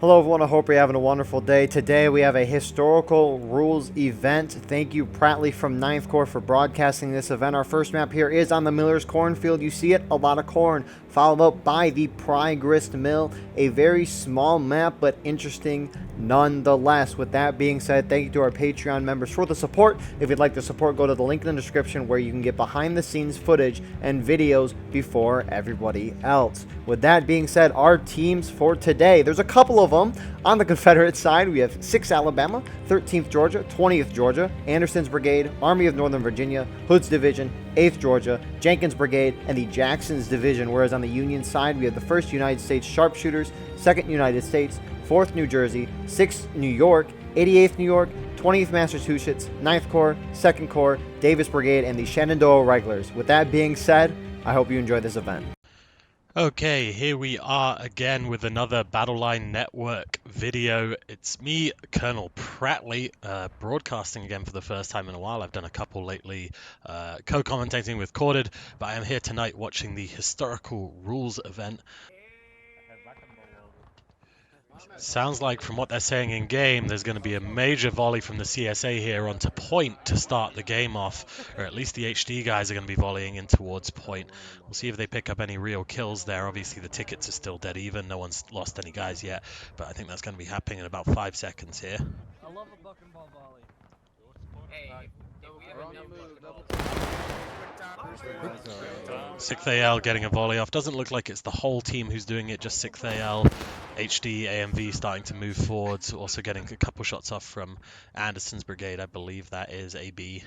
Hello everyone, I hope you're having a wonderful day. Today we have a historical rules event. Thank you Pratly from 9th Corps for broadcasting this event. Our first map here is on the Miller's Cornfield. You see it, a lot of corn, followed up by the Pry Grist Mill. A very small map, but interesting nonetheless. With that being said, thank you to our Patreon members for the support. If you'd like to support, go to the link in the description where you can get behind the scenes footage and videos before everybody else. With that being said, our teams for today, there's a couple of them. On the Confederate side, we have 6th Alabama, 13th Georgia, 20th Georgia, Anderson's Brigade, Army of Northern Virginia, Hood's Division, 8th Georgia, Jenkins Brigade, and the Jackson's Division. Whereas on the Union side, we have the 1st United States Sharpshooters, 2nd United States, 4th New Jersey, 6th New York, 88th New York, 20th Massachusetts, 9th Corps, 2nd Corps, Davis Brigade, and the Shenandoah Regulars. With that being said, I hope you enjoy this event. Okay, here we are again with another Battleline Network video. It's me, Colonel Pratly, broadcasting again for the first time in a while. I've done a couple lately, co-commentating with Corded, but I am here tonight watching the historical rules event. Sounds like from what they're saying in game, there's going to be a major volley from the CSA here onto point to start the game off, or at least the HD guys are going to be volleying in towards point. We'll see if they pick up any real kills there. Obviously the tickets are still dead even, no one's lost any guys yet, but I think that's going to be happening in about 5 seconds here. I love a buck and ball volley. Hey, Sixth AL getting a volley off. Doesn't look like it's the whole team who's doing it, just 6th AL. HD, AMV starting to move forwards, also getting a couple shots off from Anderson's Brigade. I believe that is AB.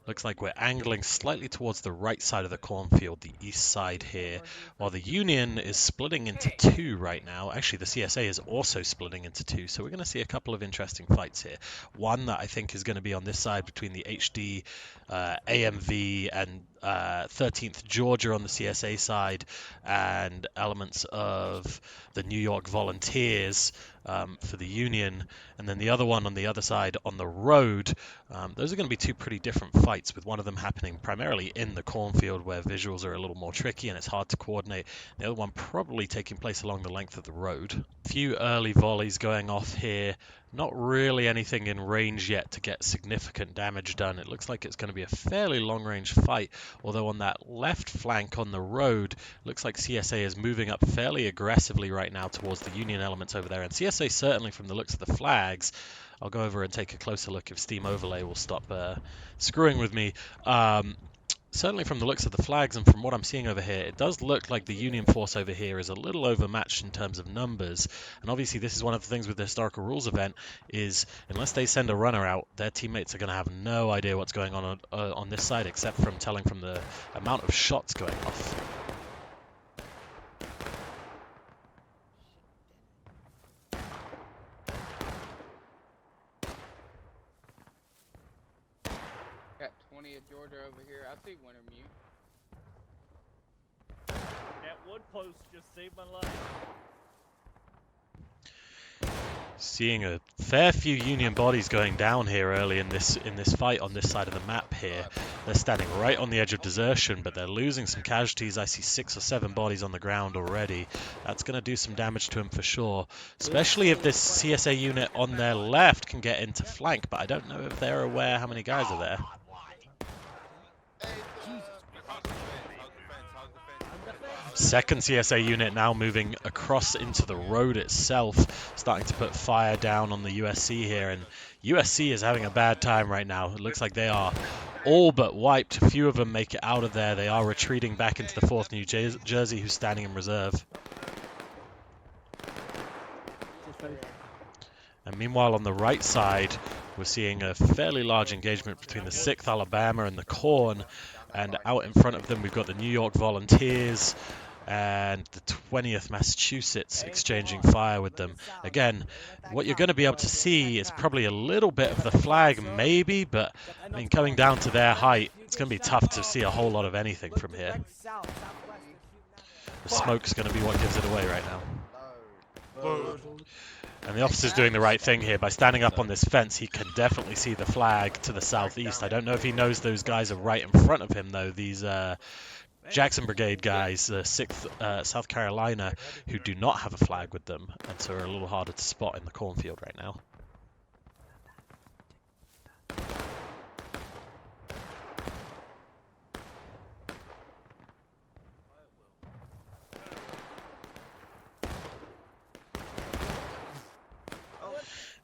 Looks like we're angling slightly towards the right side of the cornfield, the east side here, while the Union is splitting into two right now. Actually, the CSA is also splitting into two, so we're going to see a couple of interesting fights here. One that I think is going to be on this side between the HD, AMV, and 13th Georgia on the CSA side, and elements of the New York Volunteers for the Union, and then the other one on the other side on the road. Those are going to be two pretty different fights, with one of them happening primarily in the cornfield where visuals are a little more tricky and it's hard to coordinate. The other one probably taking place along the length of the road. A few early volleys going off here. Not really anything in range yet to get significant damage done. It looks like it's going to be a fairly long-range fight, although on that left flank on the road, looks like CSA is moving up fairly aggressively right now towards the Union elements over there. And CSA, certainly from the looks of the flags, I'll go over and take a closer look if Steam Overlay will stop screwing with me. Certainly from the looks of the flags and from what I'm seeing over here, it does look like the Union force over here is a little overmatched in terms of numbers. And obviously this is one of the things with the historical rules event, is unless they send a runner out, their teammates are going to have no idea what's going on this side, except from telling from the amount of shots going off. Got 20 of Georgia over here. I see Wintermute. That wood post just saved my life. Seeing a fair few Union bodies going down here early in this fight on this side of the map here. They're standing right on the edge of desertion, but they're losing some casualties. I see 6 or 7 bodies on the ground already. That's going to do some damage to them for sure, especially if this CSA unit on their left can get into flank, but I don't know if they're aware how many guys are there. Second CSA unit now moving across into the road itself, starting to put fire down on the USC here, and USC is having a bad time right now. It looks like they are all but wiped. A few of them make it out of there. They are retreating back into the 4th New Jersey, who's standing in reserve. And meanwhile on the right side, we're seeing a fairly large engagement between the 6th Alabama and the Corn, and out in front of them we've got the New York Volunteers and the 20th Massachusetts exchanging fire with them. Again, what you're going to be able to see is probably a little bit of the flag maybe, but I mean, coming down to their height, it's going to be tough to see a whole lot of anything from here. The smoke's going to be what gives it away right now. And the officer's doing the right thing here. By standing up on this fence, he can definitely see the flag to the southeast. I don't know if he knows those guys are right in front of him, though. These Jackson Brigade guys, 6th South Carolina, who do not have a flag with them, and so are a little harder to spot in the cornfield right now.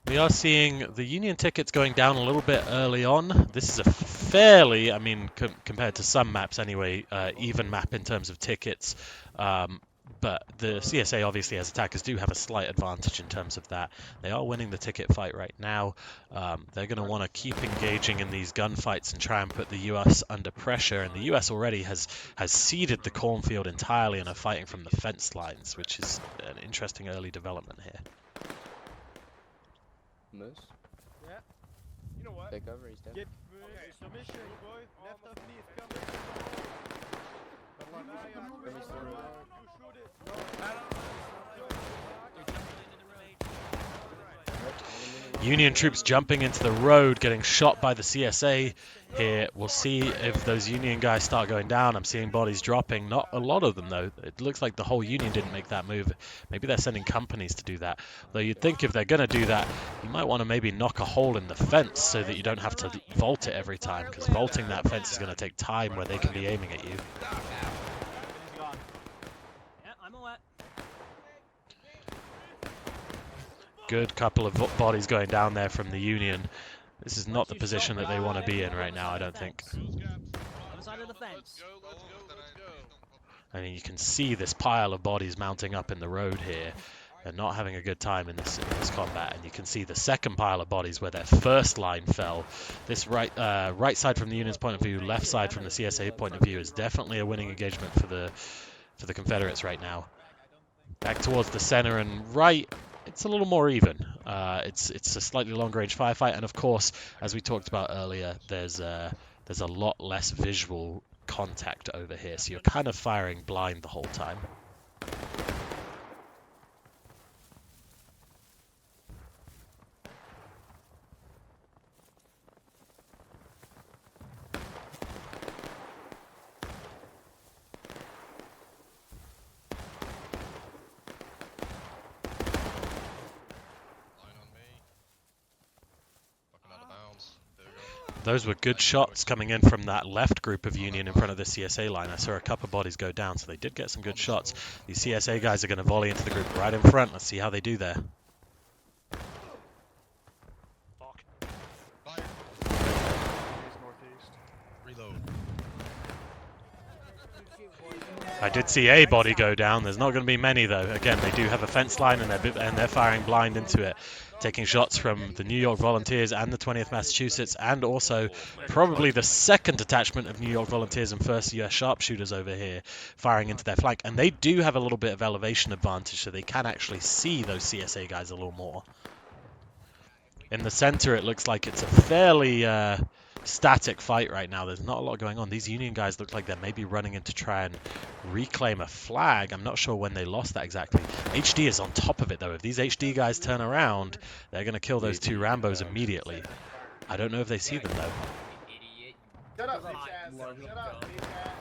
We are seeing the Union tickets going down a little bit early on. This is a fairly, I mean, compared to some maps anyway, even map in terms of tickets. But the CSA, obviously, as attackers, do have a slight advantage in terms of that. They are winning the ticket fight right now. They're going to want to keep engaging in these gunfights and try and put the US under pressure. And the US already has ceded the cornfield entirely and are fighting from the fence lines, which is an interesting early development here. Moose, Yeah. You know what? take over, he's dead. Get submission, boy. Left of me is coming. Union troops jumping into the road, getting shot by the CSA here. We'll see if those Union guys start going down. I'm seeing bodies dropping. Not a lot of them, though. It looks like the whole Union didn't make that move. Maybe they're sending companies to do that. Though you'd think if they're going to do that, you might want to maybe knock a hole in the fence so that you don't have to vault it every time, because vaulting that fence is going to take time where they can be aiming at you. Yeah, I'm aware. Good couple of bodies going down there from the Union. This is not the position that they want to be in right now, I don't think. Other side of the fence. I mean, you can see this pile of bodies mounting up in the road here. They're not having a good time in this combat, and you can see the second pile of bodies where their first line fell. This right side from the Union's point of view, left side from the CSA point of view is definitely a winning engagement for the Confederates right now. Back towards the center and right, it's a little more even. It's a slightly longer range firefight, and of course, as we talked about earlier, there's a lot less visual contact over here, so you're kind of firing blind the whole time. Those were good shots coming in from that left group of Union in front of the CSA line. I saw a couple of bodies go down, so they did get some good shots. These CSA guys are going to volley into the group right in front. Let's see how they do there. I did see a body go down. There's not going to be many, though. Again, they do have a fence line, and they're firing blind into it. Taking shots from the New York Volunteers and the 20th Massachusetts, and also probably the second detachment of New York Volunteers and 1st US Sharpshooters over here, firing into their flank. And they do have a little bit of elevation advantage, so they can actually see those CSA guys a little more. In the center, it looks like it's a fairly static fight right now. There's not a lot going on. These Union guys look like they're maybe running in to try and reclaim a flag. I'm not sure when they lost that exactly. HD is on top of it, though. If these HD guys turn around, they're going to kill those two Rambos immediately. I don't know if they see them, though. Shut up, bitch ass. Shut up, bitch ass.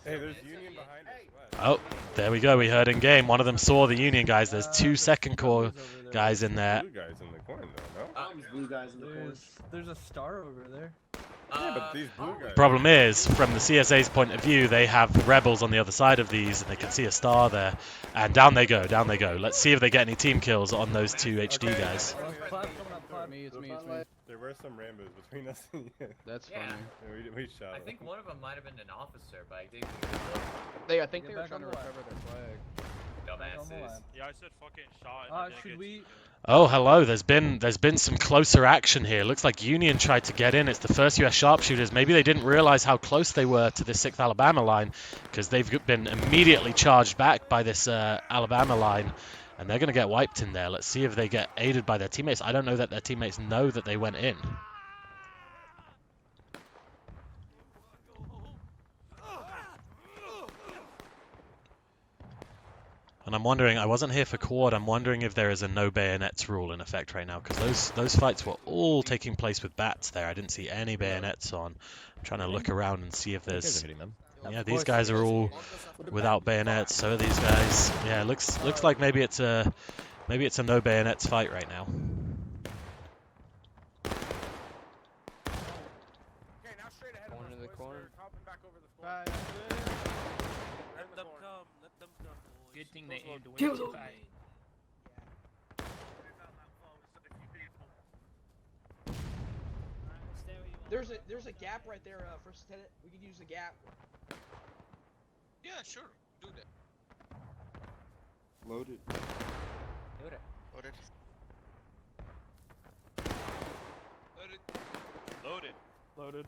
Hey, there's Union behind us. Oh, there we go. We heard in game. One of them saw the Union guys. There's two second corps guys in there. Blue guys in the corner, though, no? These blue guys in the corner. There's a star over there. Yeah, but these blue guys. Problem is, from the CSA's point of view, they have rebels on the other side of these, and they can see a star there. And down they go, down they go. Let's see if they get any team kills on those two HD guys. It's me. There were some Rambos between us and you. That's Yeah. funny. We shot I them. think one of them might have been an officer, but I think I think they were back trying to on the recover their flag. dumbasses. Yeah, I said fucking shot. Should we? Oh, hello. There's been some closer action here. Looks like Union tried to get in. It's the 1st US Sharpshooters. Maybe they didn't realize how close they were to the 6th Alabama line, because they've been immediately charged back by this Alabama line, and they're going to get wiped in there. Let's see if they get aided by their teammates. I don't know that their teammates know that they went in. And I'm wondering, I wasn't here for quad, I'm wondering if there is a no bayonets rule in effect right now, because those fights were all taking place with bats there. I didn't see any bayonets on. I'm trying to look around and see if there's Yeah, these guys are all without bayonets. So are these guys. Yeah, looks like maybe it's a no bayonets fight right now. Going to the corner. Let them come. Let them come, boys. Good thing they aimed to win Kill the them. fight. Alright, stay where you are. There's a gap right there, First Lieutenant. We could use the gap. Yeah, sure. Do that. Loaded. Do it. Loaded. Loaded. Loaded. Loaded.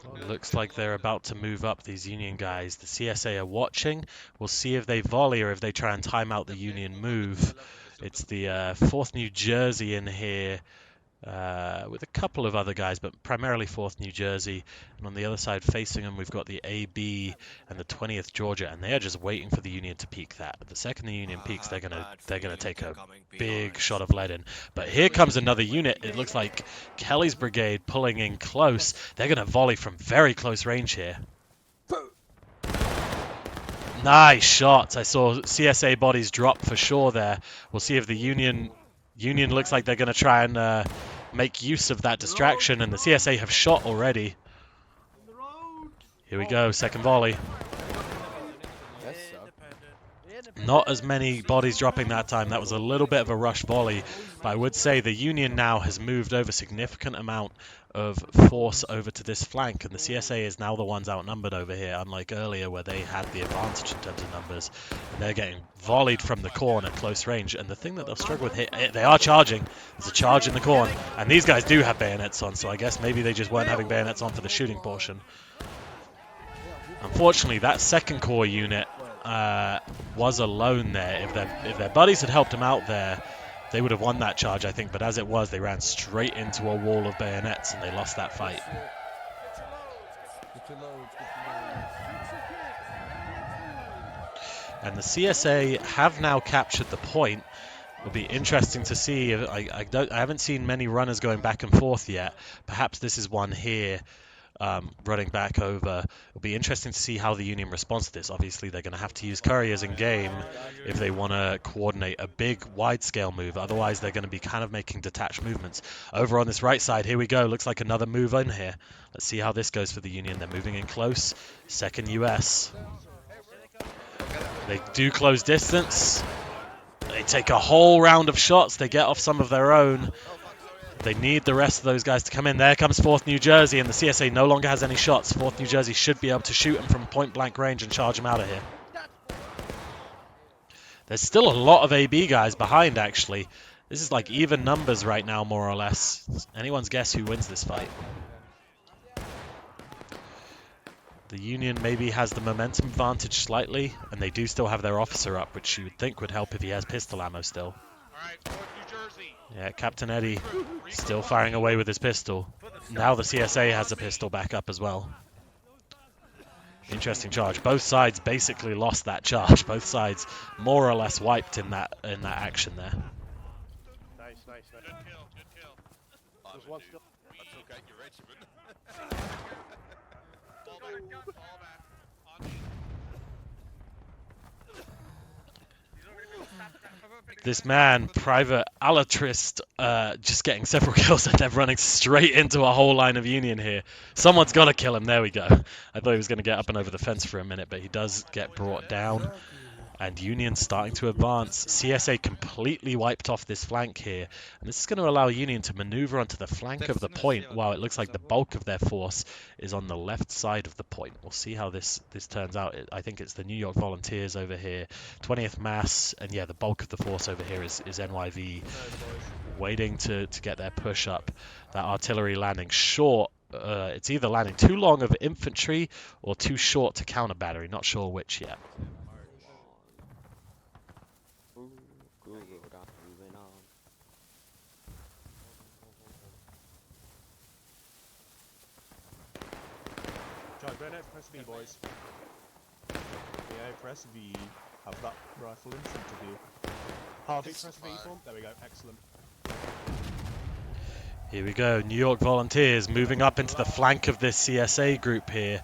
Well, it looks like they're about to move up, these Union guys. The CSA are watching. We'll see if they volley or if they try and time out the Union move. It's the 4th New Jersey in here with a couple of other guys, but primarily 4th New Jersey. And on the other side facing them, we've got the AB and the 20th Georgia, and they are just waiting for the Union to peek that. The second the Union peeks, they're gonna take a big shot of lead in. But here comes another unit. It looks like Kelly's brigade pulling in close. They're gonna volley from very close range here. Nice shots. I saw CSA bodies drop for sure there. We'll see if the Union looks like they're going to try and make use of that distraction, and the CSA have shot already. Here we go, second volley. Not as many bodies dropping that time. That was a little bit of a rush volley, but I would say the Union now has moved over significant amount of force over to this flank, and the CSA is now the ones outnumbered over here, unlike earlier where they had the advantage in terms of numbers. And they're getting volleyed from the corn at close range, and the thing that they'll struggle with here, they are charging. There's a charge in the corn, and these guys do have bayonets on, so I guess maybe they just weren't having bayonets on for the shooting portion. Unfortunately, that second corps unit was alone there. If their buddies had helped them out there, they would have won that charge, I think. But as it was, they ran straight into a wall of bayonets and they lost that fight. And the CSA have now captured the point. It'll be interesting to see. I haven't seen many runners going back and forth yet. Perhaps this is one here. Running back over. It'll be interesting to see how the Union responds to this. Obviously, they're going to have to use couriers in game if they want to coordinate a big wide-scale move. Otherwise, they're going to be kind of making detached movements. Over on this right side, here we go. Looks like another move in here. Let's see how this goes for the Union. They're moving in close. Second US. They do close distance. They take a whole round of shots. They get off some of their own. They need the rest of those guys to come in. There comes 4th New Jersey, and the CSA no longer has any shots. 4th New Jersey should be able to shoot them from point-blank range and charge them out of here. There's still a lot of AB guys behind, actually. This is like even numbers right now, more or less. Anyone's guess who wins this fight. The Union maybe has the momentum advantage slightly, and they do still have their officer up, which you would think would help if he has pistol ammo still. Yeah, Captain Eddie still firing away with his pistol. Now the CSA has a pistol back up as well. Interesting charge. Both sides basically lost that charge. Both sides more or less wiped in that action there. Nice. Good kill. There's one still. That's okay, you're Regiment. Fall back. On me. This man, Private Alatrist, just getting several kills and then running straight into a whole line of Union here. Someone's got to kill him. There we go. I thought he was going to get up and over the fence for a minute, but he does get brought down. And Union starting to advance. CSA completely wiped off this flank here. And this is going to allow Union to maneuver onto the flank of the point while it looks like the bulk of their force is on the left side of the point. We'll see how this turns out. I think it's the New York Volunteers over here, 20th Mass, and yeah, the bulk of the force over here is NYV waiting to get their push up. That artillery landing short. It's either landing too long of infantry or too short to counter battery. Not sure which yet. Charge bayonet, press V, boys. Yeah, press V. Have that rifle in front of you. Harvey, press V for him. There we go, excellent. Here we go, New York Volunteers moving up into the flank of this CSA group here.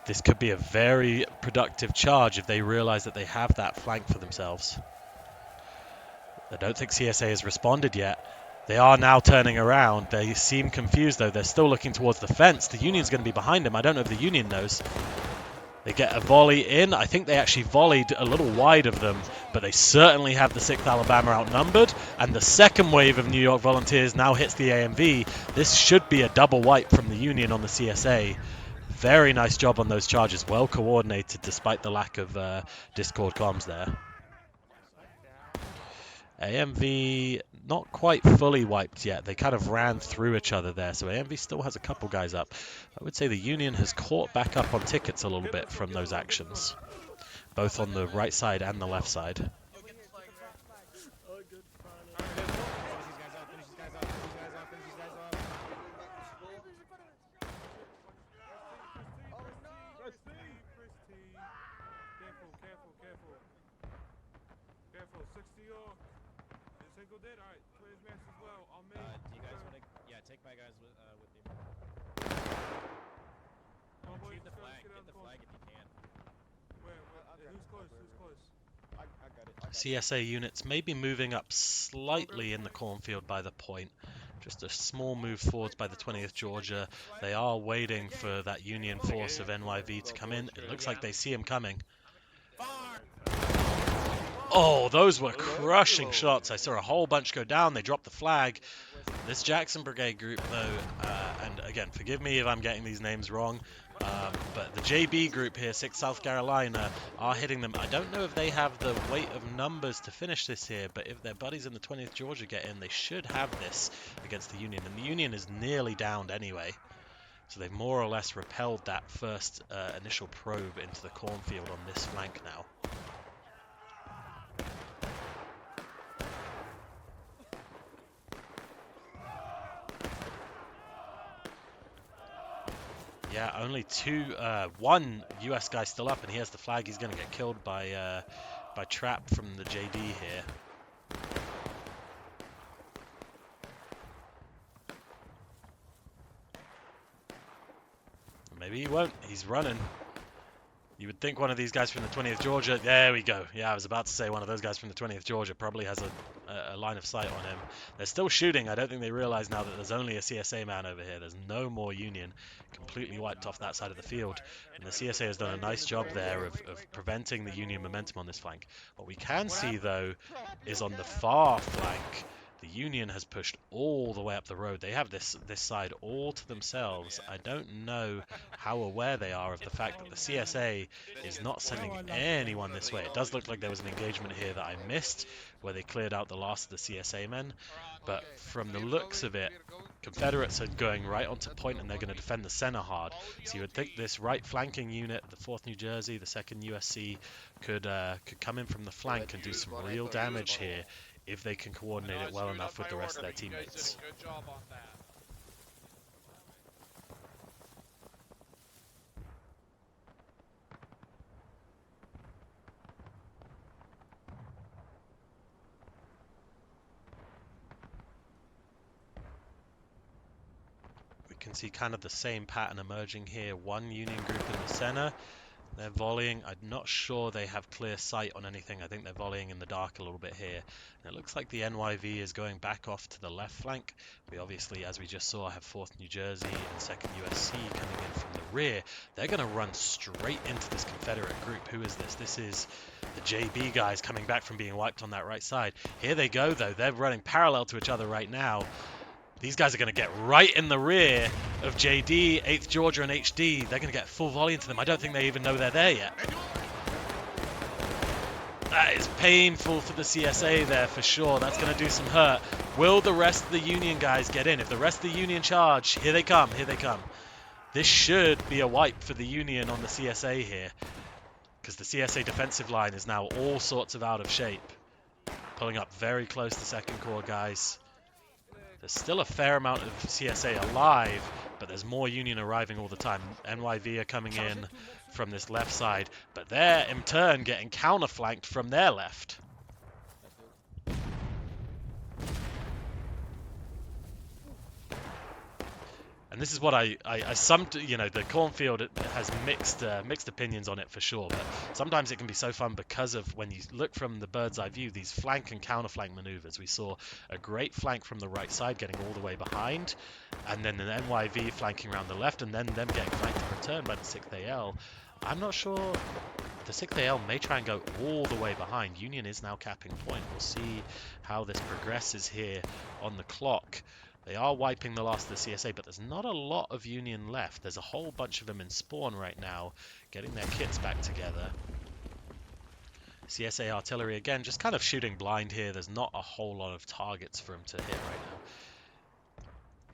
This could be a very productive charge if they realize that they have that flank for themselves. I don't think CSA has responded yet. They are now turning around. They seem confused though. They're still looking towards the fence. The Union's going to be behind them. I don't know if the Union knows. They get a volley in. I think they actually volleyed a little wide of them, but they certainly have the 6th Alabama outnumbered. And the second wave of New York Volunteers now hits the AMV. This should be a double wipe from the Union on the CSA. Very nice job on those charges. Well coordinated despite the lack of Discord comms there. AMV not quite fully wiped yet. They kind of ran through each other there, so AMV still has a couple guys up. I would say the Union has caught back up on tickets a little bit from those actions, both on the right side and the left side. Take my guys with you. Keep the flag. Get the flag if you can. Who's close? I got it. CSA units may be moving up slightly in the cornfield by the point. Just a small move forwards by the 20th Georgia. They are waiting for that Union force of NYV to come in. It looks like they see him coming. Oh, those were crushing shots. I saw a whole bunch go down. They dropped the flag. This Jackson Brigade group, though, and again, forgive me if I'm getting these names wrong, but the JB group here, 6th South Carolina, are hitting them. I don't know if they have the weight of numbers to finish this here, but if their buddies in the 20th Georgia get in, they should have this against the Union. And the Union is nearly downed anyway, so they've more or less repelled that first initial probe into the cornfield on this flank now. Yeah, only one US guy still up, and he has the flag. He's going to get killed by trap from the JD here. Maybe he won't. He's running. You would think one of these guys from the 20th Georgia. There we go. Yeah, I was about to say one of those guys from the 20th Georgia probably has a line of sight on him. They're still shooting. I don't think they realize now that there's only a CSA man over here. There's no more Union. Completely wiped off that side of the field. And the CSA has done a nice job there of preventing the Union momentum on this flank. What we can see, though, is on the far flank, the Union has pushed all the way up the road. They have this side all to themselves. I don't know how aware they are of the fact that the CSA is not sending anyone this way. It does look like there was an engagement here that I missed, where they cleared out the last of the CSA men. But from the looks of it, Confederates are going right onto point, and they're going to defend the center hard. So you would think this right flanking unit, the 4th New Jersey, the 2nd USC, could come in from the flank and do some real damage here, if they can coordinate it well enough with the rest of their teammates. Good job on that. We can see kind of the same pattern emerging here. One Union group in the center. They're volleying. I'm not sure they have clear sight on anything. I think they're volleying in the dark a little bit here. And it looks like the NYV is going back off to the left flank. We obviously, as we just saw, have 4th New Jersey and 2nd USC coming in from the rear. They're going to run straight into this Confederate group. Who is this? This is the JB guys coming back from being wiped on that right side. Here they go, though. They're running parallel to each other right now. These guys are going to get right in the rear of JD, 8th Georgia, and HD. They're going to get full volley into them. I don't think they even know they're there yet. That is painful for the CSA there for sure. That's going to do some hurt. Will the rest of the Union guys get in? If the rest of the Union charge, here they come, here they come. This should be a wipe for the Union on the CSA here, because the CSA defensive line is now all sorts of out of shape. Pulling up very close to 2nd Corps guys. There's still a fair amount of CSA alive, but there's more Union arriving all the time. NYV are coming in from this left side, but they're in turn getting counterflanked from their left. And this is what the cornfield has mixed opinions on it for sure, but sometimes it can be so fun because of when you look from the bird's eye view, these flank and counter flank maneuvers. We saw a great flank from the right side getting all the way behind, and then an NYV flanking around the left, and then them getting flanked in return by the 6th AL. I'm not sure. The 6th AL may try and go all the way behind. Union is now capping point. We'll see how this progresses here on the clock. They are wiping the last of the CSA, but there's not a lot of Union left. There's a whole bunch of them in spawn right now, getting their kits back together. CSA artillery, again, just kind of shooting blind here. There's not a whole lot of targets for them to hit right now.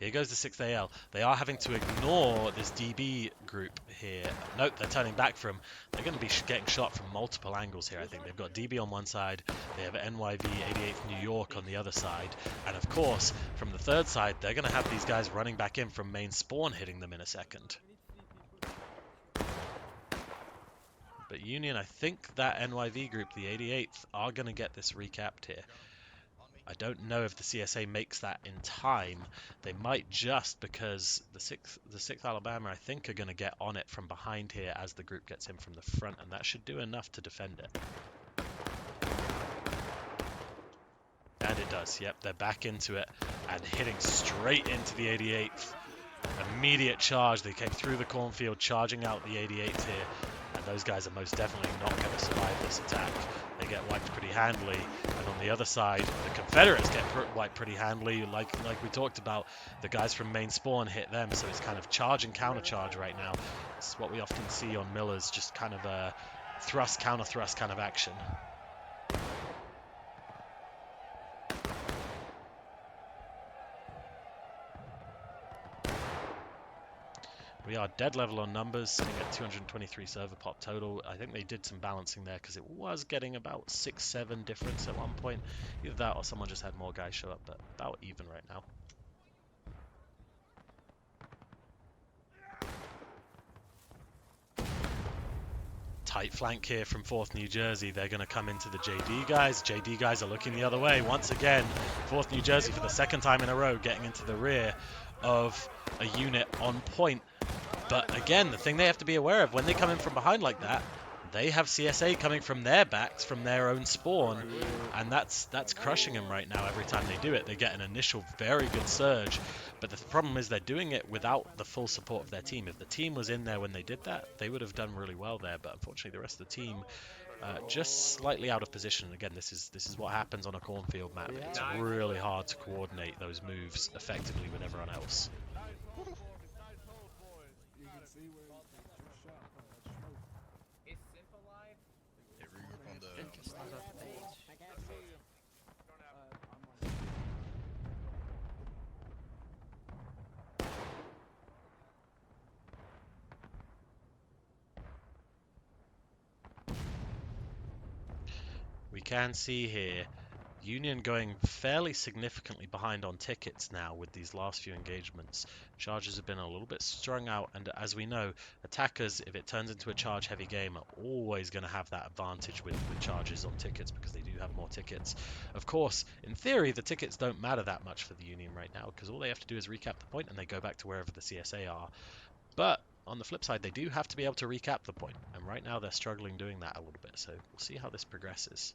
Here goes the 6th AL. They are having to ignore this DB group here. Nope, they're turning back from. They're going to be getting shot from multiple angles here, I think. They've got DB on one side. They have NYV 88th New York on the other side. And of course, from the third side, they're going to have these guys running back in from main spawn hitting them in a second. But Union, I think that NYV group, the 88th, are going to get this recapped here. I don't know if the CSA makes that in time. They might just because the 6th Alabama, I think, are going to get on it from behind here as the group gets in from the front, and that should do enough to defend it. And it does. Yep, they're back into it and hitting straight into the 88th. Immediate charge. They came through the cornfield, charging out the 88th here. And those guys are most definitely not going to survive this attack. They get wiped pretty handily. And on the other side, the Confederates get wiped pretty handily. Like we talked about, the guys from main spawn hit them. So it's kind of charge and counter charge right now. It's what we often see on Millers, just kind of a thrust, counter thrust kind of action. We are dead level on numbers, sitting at 223 server pop total. I think they did some balancing there because it was getting about 6-7 difference at one point. Either that or someone just had more guys show up, but about even right now. Tight flank here from 4th New Jersey. They're going to come into the JD guys. JD guys are looking the other way. Once again, 4th New Jersey for the second time in a row getting into the rear of a unit on point. But again, the thing they have to be aware of when they come in from behind like that, they have CSA coming from their backs, from their own spawn, and that's crushing them right now. Every time they do it, they get an initial very good surge, but the problem is they're doing it without the full support of their team. If the team was in there when they did that, they would have done really well there, but unfortunately the rest of the team just slightly out of position. Again, this is what happens on a cornfield map. It's really hard to coordinate those moves effectively with everyone else. We can see here Union going fairly significantly behind on tickets now with these last few engagements. Charges have been a little bit strung out, and as we know, attackers, if it turns into a charge-heavy game, are always going to have that advantage with charges on tickets because they do have more tickets. Of course, in theory, the tickets don't matter that much for the Union right now because all they have to do is recap the point and they go back to wherever the CSA are. But on the flip side, they do have to be able to recap the point, and right now they're struggling doing that a little bit, so we'll see how this progresses.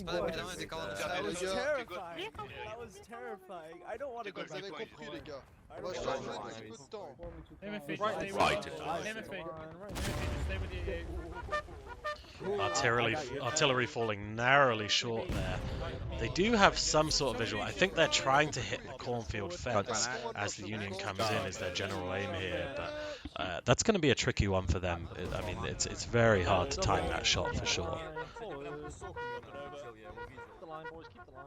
That was terrifying. That was terrifying. I don't want to go back. I don't Artillery falling narrowly short there. They do have some sort of visual. I think they're trying to hit the cornfield fence as the Union comes in is their general aim here, but that's going to be a tricky one for them. I mean, it's very hard to time that shot for sure. Keep the line, boys. Keep the line.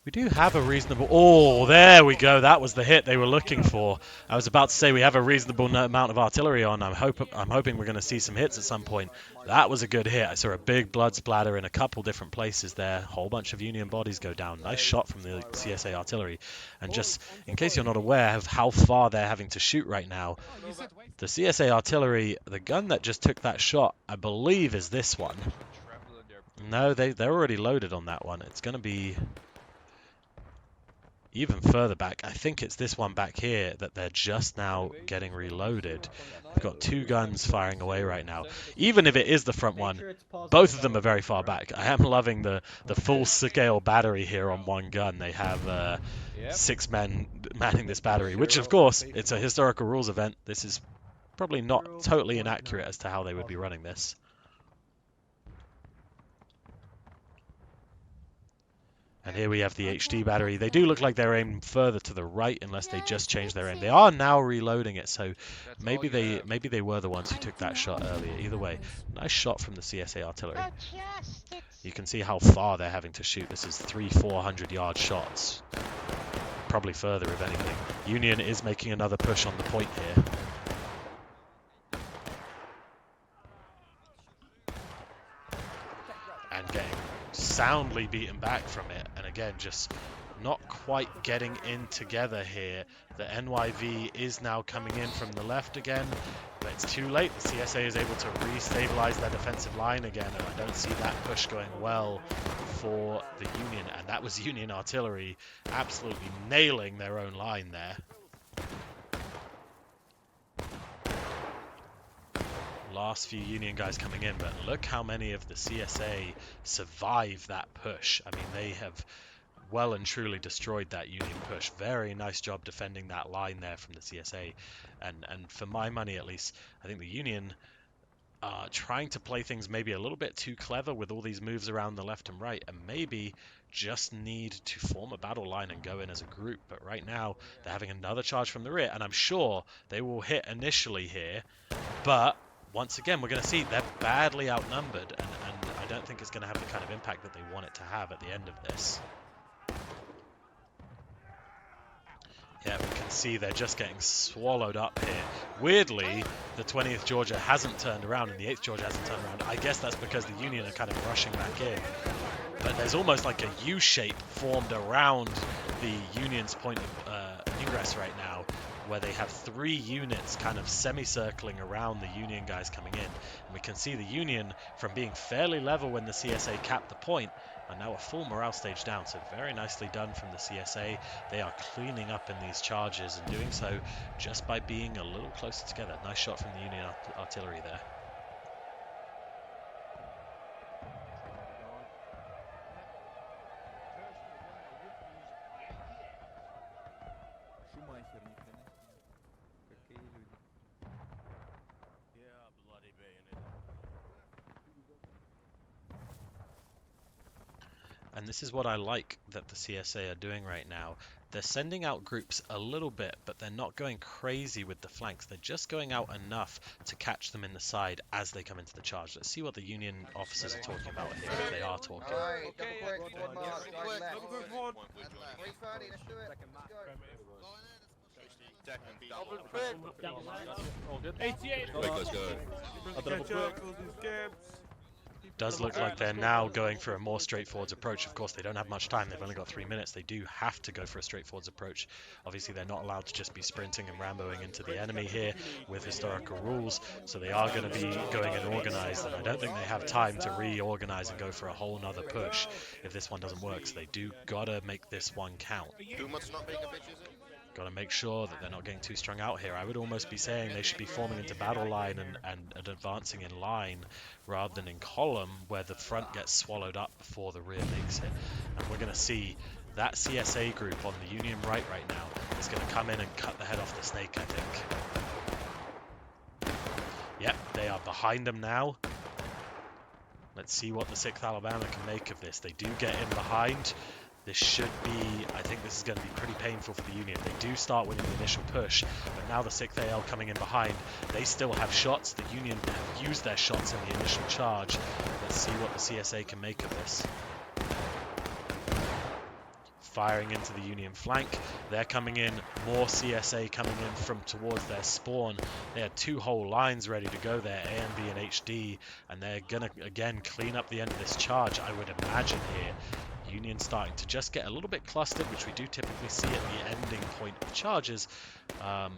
We do have a reasonable... Oh, there we go. That was the hit they were looking for. I was about to say we have a reasonable amount of artillery on. I'm hoping we're going to see some hits at some point. That was a good hit. I saw a big blood splatter in a couple different places there. Whole bunch of Union bodies go down. Nice shot from the CSA artillery. And just in case you're not aware of how far they're having to shoot right now, the CSA artillery, the gun that just took that shot, I believe is this one. No, they're already loaded on that one. It's going to be even further back. I think it's this one back here that they're just now getting reloaded. They've got two guns firing away right now. Even if it is the front one, both of them are very far back. I am loving the full-scale battery here on one gun. They have 6 men manning this battery, which, of course, it's a historical rules event. This is probably not totally inaccurate as to how they would be running this. And here we have the HD battery. They do look like they're aimed further to the right unless they just changed their aim. They are now reloading it, so maybe they were the ones who took that shot earlier. Either way, nice shot from the CSA artillery. You can see how far they're having to shoot. This is 300-400 yard shots. Probably further if anything. Union is making another push on the point here. And getting soundly beaten back from it, and again just not quite getting in together here. The NYV is now coming in from the left again, but it's too late. The CSA is able to re-stabilize their defensive line again, and I don't see that push going well for the Union. And that was Union artillery absolutely nailing their own line there. Last few Union guys coming in, but look how many of the CSA survive that push. I mean, they have well and truly destroyed that Union push. Very nice job defending that line there from the CSA. And for my money, at least, I think the Union are trying to play things maybe a little bit too clever with all these moves around the left and right, and maybe just need to form a battle line and go in as a group. But right now, they're having another charge from the rear, and I'm sure they will hit initially here, but once again, we're going to see they're badly outnumbered, and I don't think it's going to have the kind of impact that they want it to have at the end of this. Yeah, we can see they're just getting swallowed up here. Weirdly, the 20th Georgia hasn't turned around, and the 8th Georgia hasn't turned around. I guess that's because the Union are kind of rushing back in. But there's almost like a U-shape formed around the Union's point of ingress right now, where they have 3 units kind of semicircling around the Union guys coming in. And we can see the Union, from being fairly level when the CSA capped the point, are now a full morale stage down. So very nicely done from the CSA. They are cleaning up in these charges, and doing so just by being a little closer together. Nice shot from the Union artillery there. And this is what I like that the CSA are doing right now. They're sending out groups a little bit, but they're not going crazy with the flanks. They're just going out enough to catch them in the side as they come into the charge. Let's see what the Union officers are talking about here, if they are talking. Does look like they're now going for a more straightforward approach. Of course, they don't have much time. They've only got 3 minutes. They do have to go for a straightforward approach. Obviously, they're not allowed to just be sprinting and ramboing into the enemy here with historical rules. So they are going to be going in organized. And I don't think they have time to reorganize and go for a whole nother push if this one doesn't work. So they do got to make this one count. Got to make sure that they're not getting too strung out here. I would almost be saying they should be forming into battle line and advancing in line rather than in column, where the front gets swallowed up before the rear makes it. And we're going to see that CSA group on the Union right now is going to come in and cut the head off the snake, I think. Yep, they are behind them now. Let's see what the 6th Alabama can make of this. They do get in behind. This should be, I think this is going to be pretty painful for the Union. They do start winning the initial push, but now the 6th AL coming in behind, they still have shots. The Union have used their shots in the initial charge. Let's see what the CSA can make of this. firing into the Union flank. They're coming in, more CSA coming in from towards their spawn. They had 2 whole lines ready to go there, AMB and HD, and they're gonna again clean up the end of this charge, I would imagine here. Union starting to just get a little bit clustered, which we do typically see at the ending point of charges, but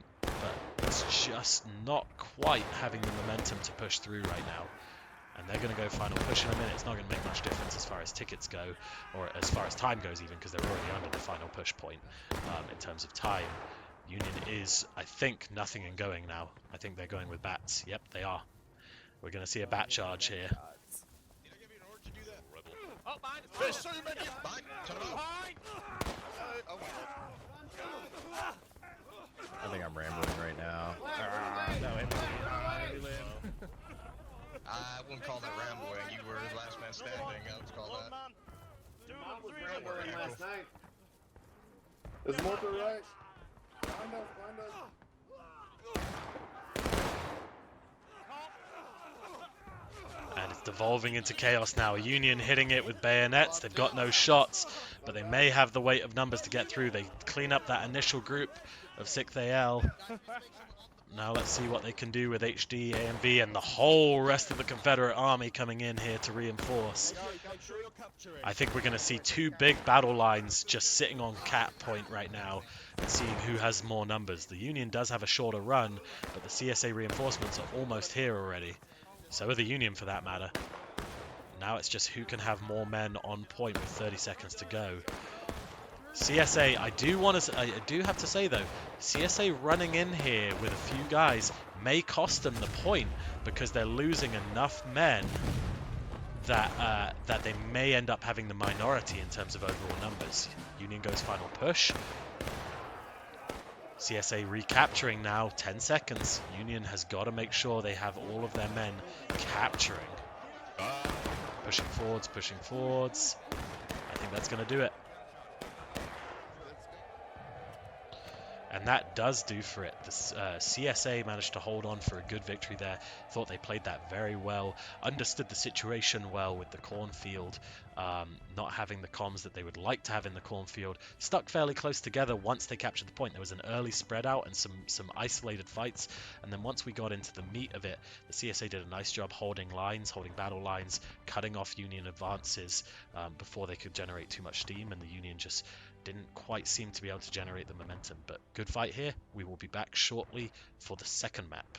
it's just not quite having the momentum to push through right now. And they're going to go final push in a minute. It's not going to make much difference as far as tickets go, or as far as time goes even, because they're already under the final push point in terms of time. Union is, I think, nothing and going now. I think they're going with bats. Yep, they are. We're going to see a bat charge here. Oh, behind us. Hey, sorry, man. Back. Turn around. Oh, my God. I think I'm rambling right now. I wouldn't call that rambling. You were last man standing. I would call that. Rambling last night. There's more to the right. Find us. And it's devolving into chaos now. Union hitting it with bayonets. They've got no shots, but they may have the weight of numbers to get through. They clean up that initial group of 6th AL. Now let's see what they can do with HD, AMV, and the whole rest of the Confederate army coming in here to reinforce. I think we're going to see 2 big battle lines just sitting on cap point right now and seeing who has more numbers. The Union does have a shorter run, but the CSA reinforcements are almost here already. So are the Union, for that matter. Now it's just who can have more men on point with 30 seconds to go. CSA, I do have to say though, CSA running in here with a few guys may cost them the point, because they're losing enough men that that they may end up having the minority in terms of overall numbers. Union goes final push. CSA recapturing now, 10 seconds. Union has got to make sure they have all of their men capturing. Pushing forwards. I think that's going to do it. And that does do for it. The CSA managed to hold on for a good victory there. Thought they played that very well. Understood the situation well with the cornfield. Not having the comms that they would like to have in the cornfield. Stuck fairly close together once they captured the point. There was an early spread out and some isolated fights. And then once we got into the meat of it, the CSA did a nice job holding lines, holding battle lines, cutting off Union advances before they could generate too much steam. And the Union just didn't quite seem to be able to generate the momentum. But good fight here. We will be back shortly for the second map.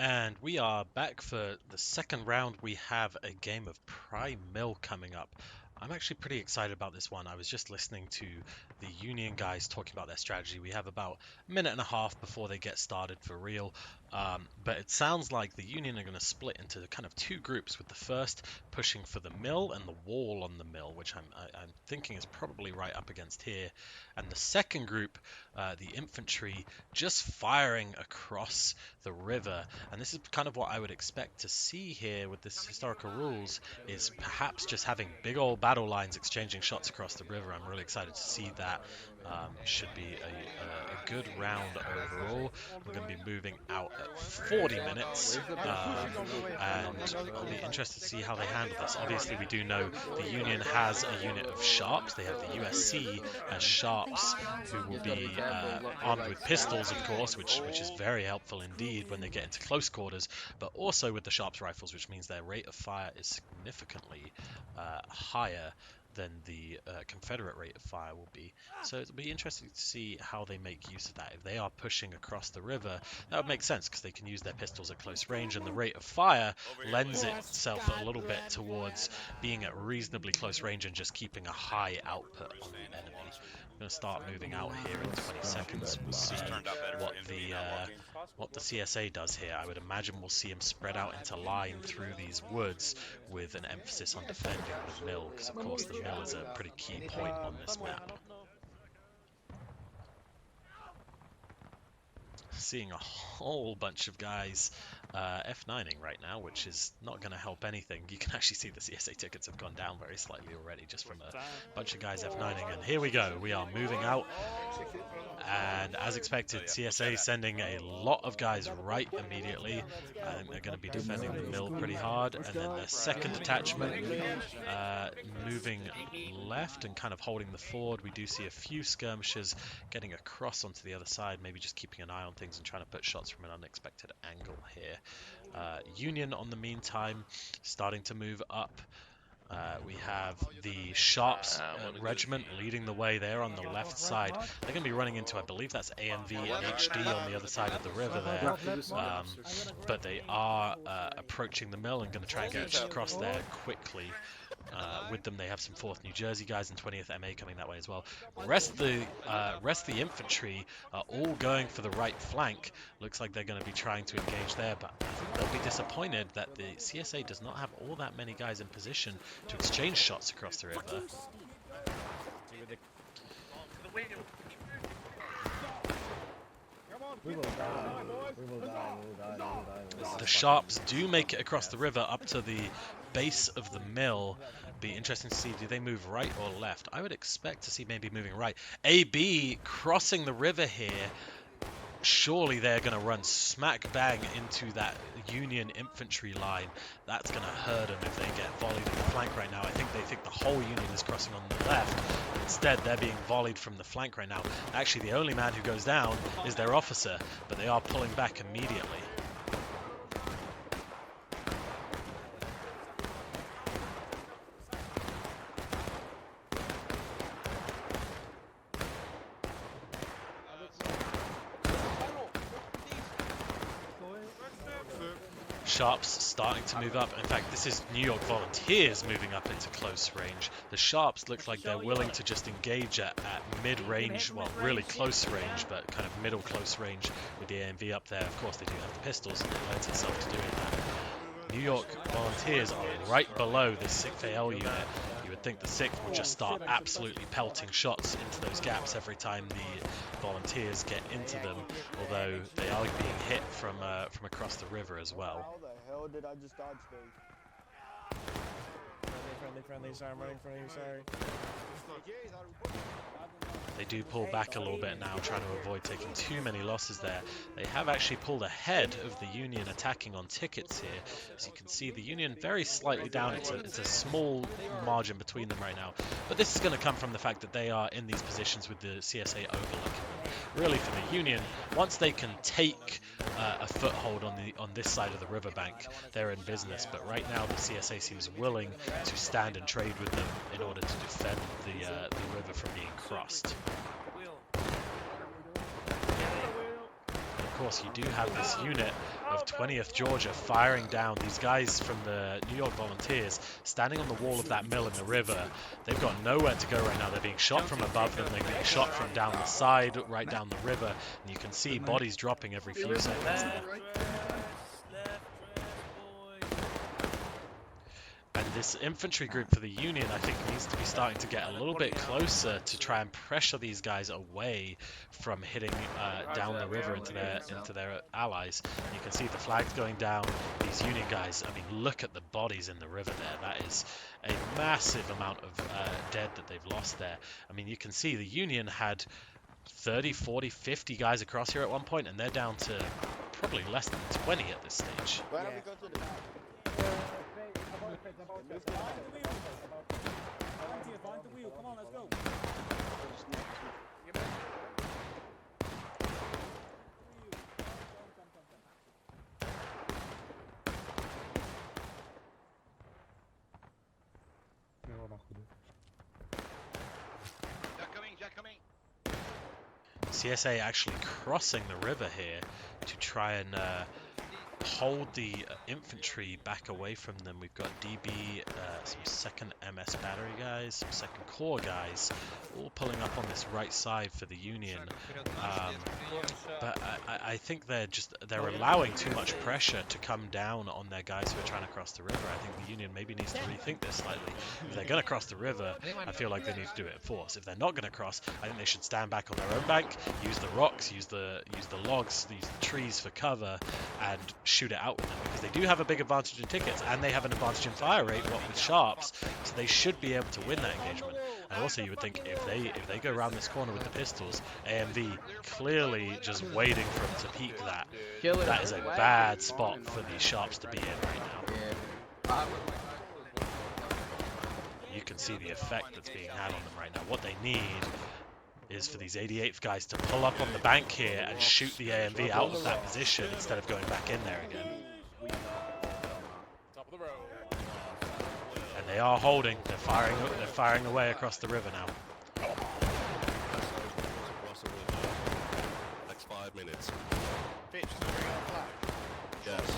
And we are back for the second round. We have a game of Prime Mill coming up. I'm actually pretty excited about this one. I was just listening to the Union guys talking about their strategy. We have about a minute and a half before they get started for real. But it sounds like the Union are going to split into kind of 2 groups, with the first pushing for the mill and the wall on the mill, which I'm thinking is probably right up against here. And the second group, the infantry, just firing across the river. And this is kind of what I would expect to see here with this historical rules, is perhaps just having big old battle lines exchanging shots across the river. I'm really excited to see that. Should be a good round overall. We're going to be moving out at 40 minutes, and I'll be interested to see how they handle this. Obviously, we do know the Union has a unit of sharps. They have the USC as sharps, who will be armed with pistols, of course, which is very helpful indeed when they get into close quarters, but also with the sharps rifles, which means their rate of fire is significantly higher than the Confederate rate of fire will be. So it'll be interesting to see how they make use of that. If they are pushing across the river, that would make sense because they can use their pistols at close range, and the rate of fire lends itself a little bit towards being at reasonably close range and just keeping a high output on the enemy. I'm going to start moving out here in 20 seconds. We'll see what the CSA does here. I would imagine we'll see him spread out into line through these woods with an emphasis on defending the mill, because of course the mill is a pretty key point on this map. seeing a whole bunch of guys F9ing right now, which is not going to help anything. You can actually see the CSA tickets have gone down very slightly already just from a bunch of guys F9ing. And here we go. We are moving out. And as expected, CSA sending a lot of guys right immediately. I think they're going to be defending the mill pretty hard. And then the second detachment moving left and kind of holding the ford. We do see a few skirmishers getting across onto the other side, maybe just keeping an eye on things and trying to put shots from an unexpected angle here. Union, on the meantime, starting to move up. We have the Sharps regiment leading the way there on the left side. They're going to be running into, I believe that's AMV and HD on the other side of the river there. But they are approaching the mill and going to try and get across there quickly. With them, they have some 4th New Jersey guys and 20th MA coming that way as well. Rest of the infantry are all going for the right flank. Looks like they're going to be trying to engage there, but I think they'll be disappointed that the CSA does not have all that many guys in position to exchange shots across the river. The Sharps do make it across the river up to the base of the mill. Be interesting to see, do they move right or left? I would expect to see maybe moving right. AB crossing the river here. Surely they're going to run smack bang into that Union infantry line. That's going to hurt them if they get volleyed in the flank right now. I think they think the whole Union is crossing on the left. Instead, they're being volleyed from the flank right now. Actually, the only man who goes down is their officer, but they are pulling back immediately. Sharps starting to move up. In fact, this is New York Volunteers moving up into close range. The Sharps look like they're willing to just engage at mid-range, well, really close range, but kind of middle close range with the AMV up there. Of course, they do have the pistols, and it lends itself to doing that. New York Volunteers are right below this 6th AL unit. You would think the 6th would just start absolutely pelting shots into those gaps every time the Volunteers get into them, although they are being hit from across the river as well. How the hell did I just dodge those? Friendly, sorry, I'm running from you, sorry. They do pull back a little bit now, trying to avoid taking too many losses there. They have actually pulled ahead of the Union attacking on tickets here. As you can see, the Union very slightly down. It's a small margin between them right now. But this is going to come from the fact that they are in these positions with the CSA overlooking them. Really, for the Union, once they can take a foothold on this side of the riverbank, they're in business. But right now, the CSA seems willing to stand and trade with them in order to defend the river from being crossed. Of course, you do have this unit of 20th Georgia firing down these guys from the New York Volunteers, standing on the wall of that mill in the river. They've got nowhere to go right now. They're being shot from above them. They're being shot from down the side, right down the river. And you can see bodies dropping every few seconds there. And this infantry group for the Union, I think, needs to be starting to get a little bit closer to try and pressure these guys away from hitting down the river into their allies. And you can see the flags going down. These Union guys, I mean, look at the bodies in the river there. That is a massive amount of dead that they've lost there. I mean, you can see the Union had 30, 40, 50 guys across here at one point, and they're down to probably less than 20 at this stage. Why don't we go to the back? Find the wheel, come on, let's go. They're coming. CSA actually crossing the river here to try and hold the infantry back away from them. We've got DB, some 2nd MS battery guys, some 2nd Corps guys, all pulling up on this right side for the Union. But I think they're allowing too much pressure to come down on their guys who are trying to cross the river. I think the Union maybe needs to rethink this slightly. If they're going to cross the river, I feel like they need to do it in force. If they're not going to cross, I think they should stand back on their own bank, use the rocks, use the logs, use the trees for cover, and shoot it out with them, because they do have a big advantage in tickets and they have an advantage in fire rate, what with sharps, so they should be able to win that engagement. And also you would think if they go around this corner with the pistols, AMV clearly just waiting for them to peek that. That is a bad spot for these sharps to be in right now. You can see the effect that's being had on them right now. What they need is for these 88th guys to pull up on the bank here and shoot the AMV out of that position instead of going back in there again. And they are holding. They're firing away across the river now. Next 5 minutes. Bitch, is there a flag? Yes.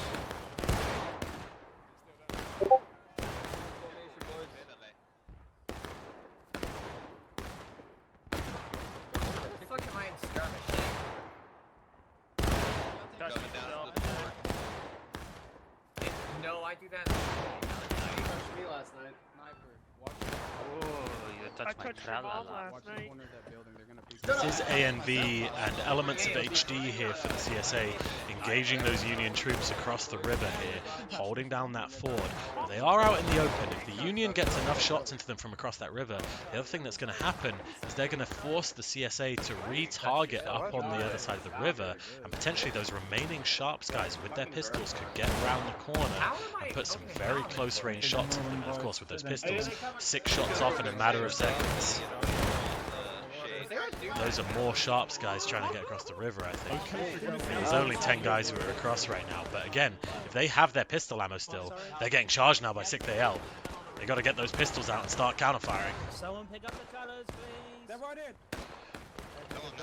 No, I do that. Me last night. I touched your balls last night. This is ANV and elements of HD here for the CSA, engaging those Union troops across the river here, holding down that ford. But they are out in the open. If the Union gets enough shots into them from across that river, the other thing that's going to happen is they're going to force the CSA to re-target up on the other side of the river, and potentially those remaining sharps guys with their pistols could get around the corner and put some very close range shots on them. And of course, with those pistols, 6 shots off in a matter of seconds. Those are more sharps guys trying to get across the river, I think. There's only 10 guys who are across right now, but again, if they have their pistol ammo still, they're getting charged now by 6th AL. They got to get those pistols out and start counter-firing. Someone pick up the colors, please. They're right in.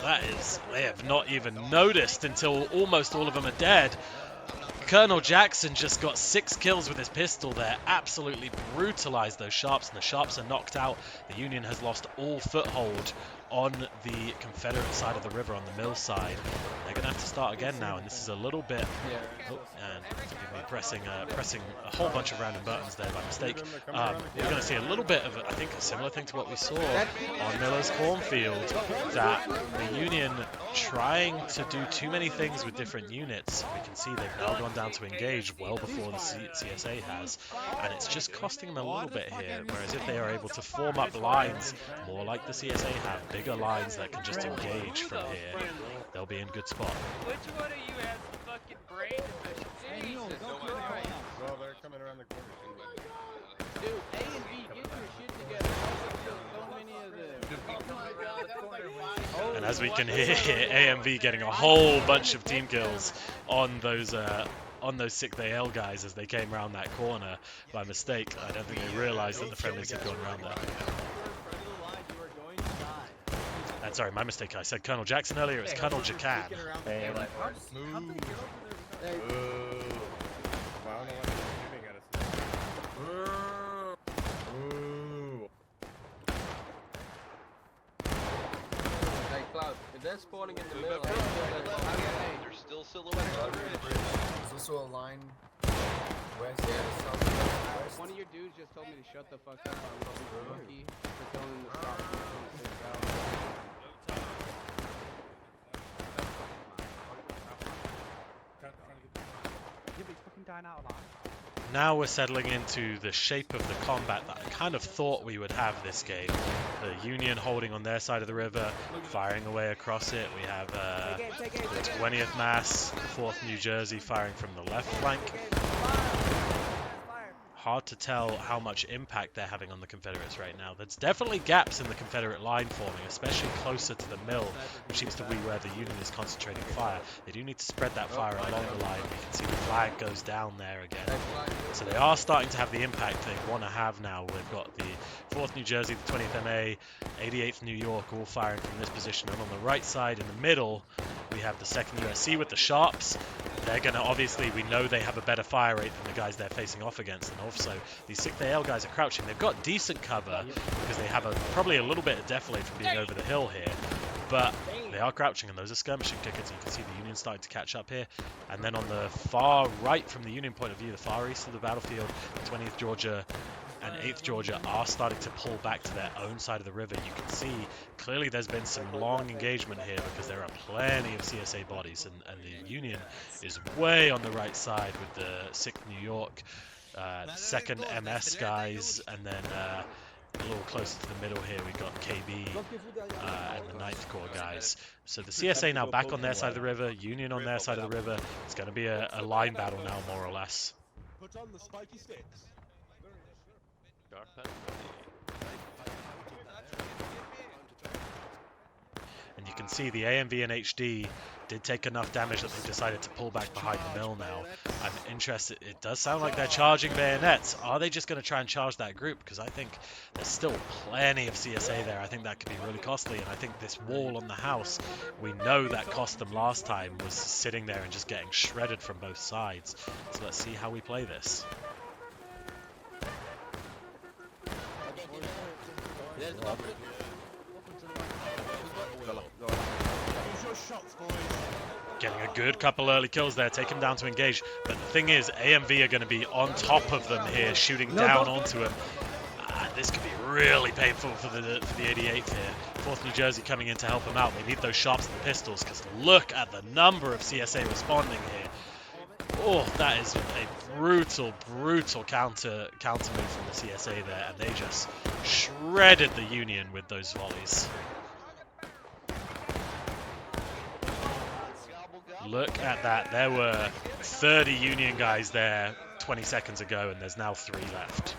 That is, they have not even noticed until almost all of them are dead. Colonel Jackson just got 6 kills with his pistol there, absolutely brutalized those sharps, and the sharps are knocked out. The Union has lost all foothold on the Confederate side of the river, on the mill side. They're going to have to start again now, and this is a little bit... Oh, and forgive me, pressing a whole bunch of random buttons there by mistake. We're going to see a little bit of, I think, a similar thing to what we saw on Miller's Cornfield, that the Union trying to do too many things with different units. We can see they've now gone down to engage well before the CSA has, and it's just costing them a little bit here, whereas if they are able to form up lines more like the CSA have, bigger lines that can just engage from here, they'll be in good spot. Which one of you has the fucking brain? Jesus. Well, they're coming around the corner. Dude, A and B, get your shit together. So many of them. And as we can hear, AMV getting a whole bunch of team kills on those 6th AL guys as they came around that corner by mistake. I don't think they realized that the friendlies had gone around there. And sorry, my mistake. I said Colonel Jackson earlier. It was Colonel Jacan. Hey, Cloud, if they're spawning in the middle, There's still silhouettes on the bridge. there's also a line west, south, One of your dudes just told me to shut the fuck up on Rookie for telling him to stop. Now we're settling into the shape of the combat that I kind of thought we would have this game. The Union holding on their side of the river, firing away across it. We have the 20th Mass, 4th New Jersey firing from the left flank. Hard to tell how much impact they're having on the Confederates right now. There's definitely gaps in the Confederate line forming, especially closer to the mill, which seems to be where the Union is concentrating fire. They do need to spread that fire along the line. You can see the flag goes down there again. So they are starting to have the impact they want to have now. We've got the 4th New Jersey, the 20th MA, 88th New York all firing from this position. And on the right side in the middle, we have the 2nd USC with the sharps. they're going to, obviously, we know they have a better fire rate than the guys they're facing off against. And also, these 6th AL guys are crouching. They've got decent cover because they have probably a little bit of defilade from being over the hill here. But they are crouching, and those are skirmishing tickets. You can see the Union starting to catch up here. And then on the far right, from the Union point of view, the far east of the battlefield, 20th Georgia and 8th Georgia are starting to pull back to their own side of the river. You can see clearly there's been some long engagement here because there are plenty of CSA bodies, and the Union is way on the right side with the 6th New York, 2nd MS guys, and then a little closer to the middle here we got KB and the 9th Corps guys. So the CSA now back on their side of the river, Union on their side of the river. It's going to be a line battle now, more or less. Put on the spiky sticks. And you can see the AMV and HD did take enough damage that they've decided to pull back behind the mill now. I'm interested, it does sound like they're charging bayonets. Are they just going to try and charge that group? Because I think there's still plenty of CSA there. I think that could be really costly, and I think this wall on the house, we know that cost them last time, was sitting there and just getting shredded from both sides. So let's see how we play this. Getting a good couple early kills there, take him down to engage. But the thing is, AMV are going to be on top of them here, shooting down onto him. This could be really painful for the 88th here. 4th New Jersey coming in to help them out. They need those sharps and the pistols, because look at the number of CSA responding here. Oh, that is a brutal counter move from the CSA there, and they just shredded the Union with those volleys. Look at that. There were 30 Union guys there 20 seconds ago, and there's now 3 left.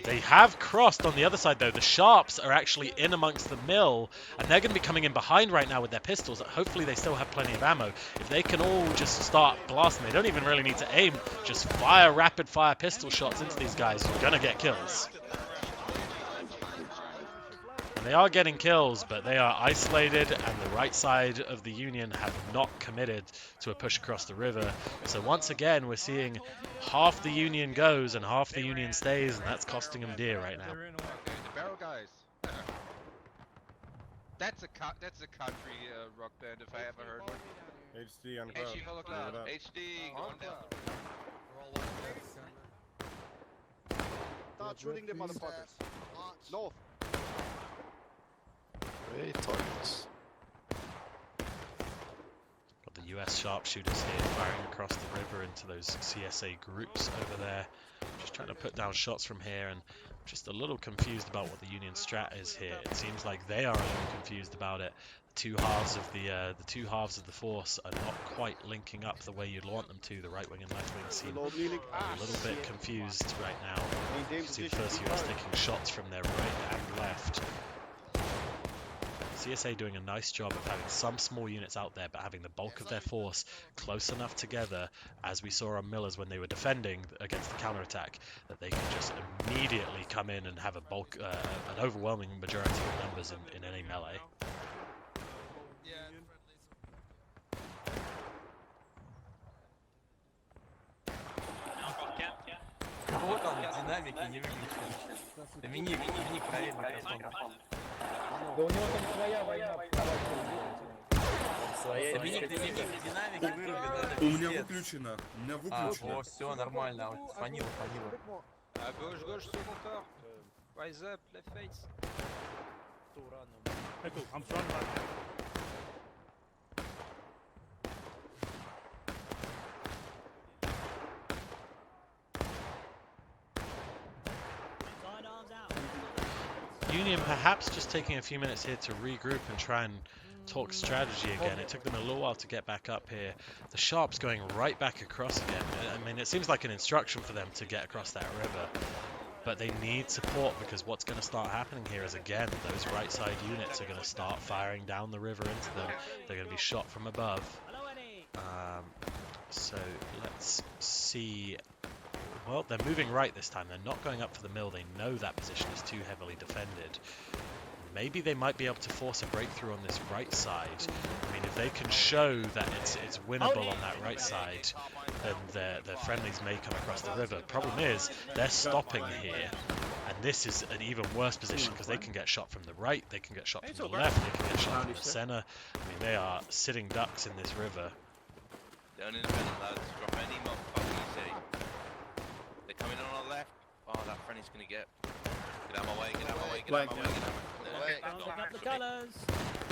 They have crossed on the other side, though. The Sharps are actually in amongst the mill, and they're going to be coming in behind right now with their pistols. Hopefully they still have plenty of ammo. If they can all just start blasting, they don't even really need to aim. Just fire rapid-fire pistol shots into these guys. You're going to get kills. And they are getting kills, but they are isolated, and the right side of the Union have not committed to a push across the river. So once again, we're seeing half the Union goes and half the Union stays, and that's costing them dear right now. Okay, the barrel guys. That's a country rock band if I ever heard one. HD on the ground. HD follow cloud. HD going down. Start shooting them motherfuckers. North. Great targets. Got the US sharpshooters here firing across the river into those CSA groups over there. Just trying to put down shots from here, and just a little confused about what the Union strat is here. It seems like they are a little confused about it. The two halves of the force are not quite linking up the way you'd want them to. The right wing and left wing seem a little bit confused right now. You can see the first US taking shots from their right and left. CSA doing a nice job of having some small units out there, but having the bulk of their force close enough together, as we saw on Millers when they were defending against the counterattack, that they can just immediately come in and have an overwhelming majority of numbers in any melee. Вот он, динамики не выключил. Мини проверь микрофон. Да у него там своя война. Своя динамики вырублены. У меня выключено. У меня выключено. О, все нормально. Фанило. À gauche, gauche, second corps. Rise up, left face. I'm front. Union perhaps just taking a few minutes here to regroup and try and talk strategy again. It took them a little while to get back up here. The Sharps going right back across again. I mean, it seems like an instruction for them to get across that river. But they need support, because what's going to start happening here is, again, those right side units are going to start firing down the river into them. They're going to be shot from above. So let's see. Well, they're moving right this time. They're not going up for the mill. They know that position is too heavily defended. maybe they might be able to force a breakthrough on this right side. I mean, if they can show that it's winnable on that right side, then their friendlies may come across the river. Problem is, they're stopping here, and this is an even worse position because they can get shot from the right, they can get shot from the left, they can get shot from the center. I mean, they are sitting ducks in this river. Down independent lads, drop any motherfucking city. They're coming on our left. Oh, that friendly's gonna get. Get out of my way, get out of my way, get out of my way, get out of my way. Up the colours.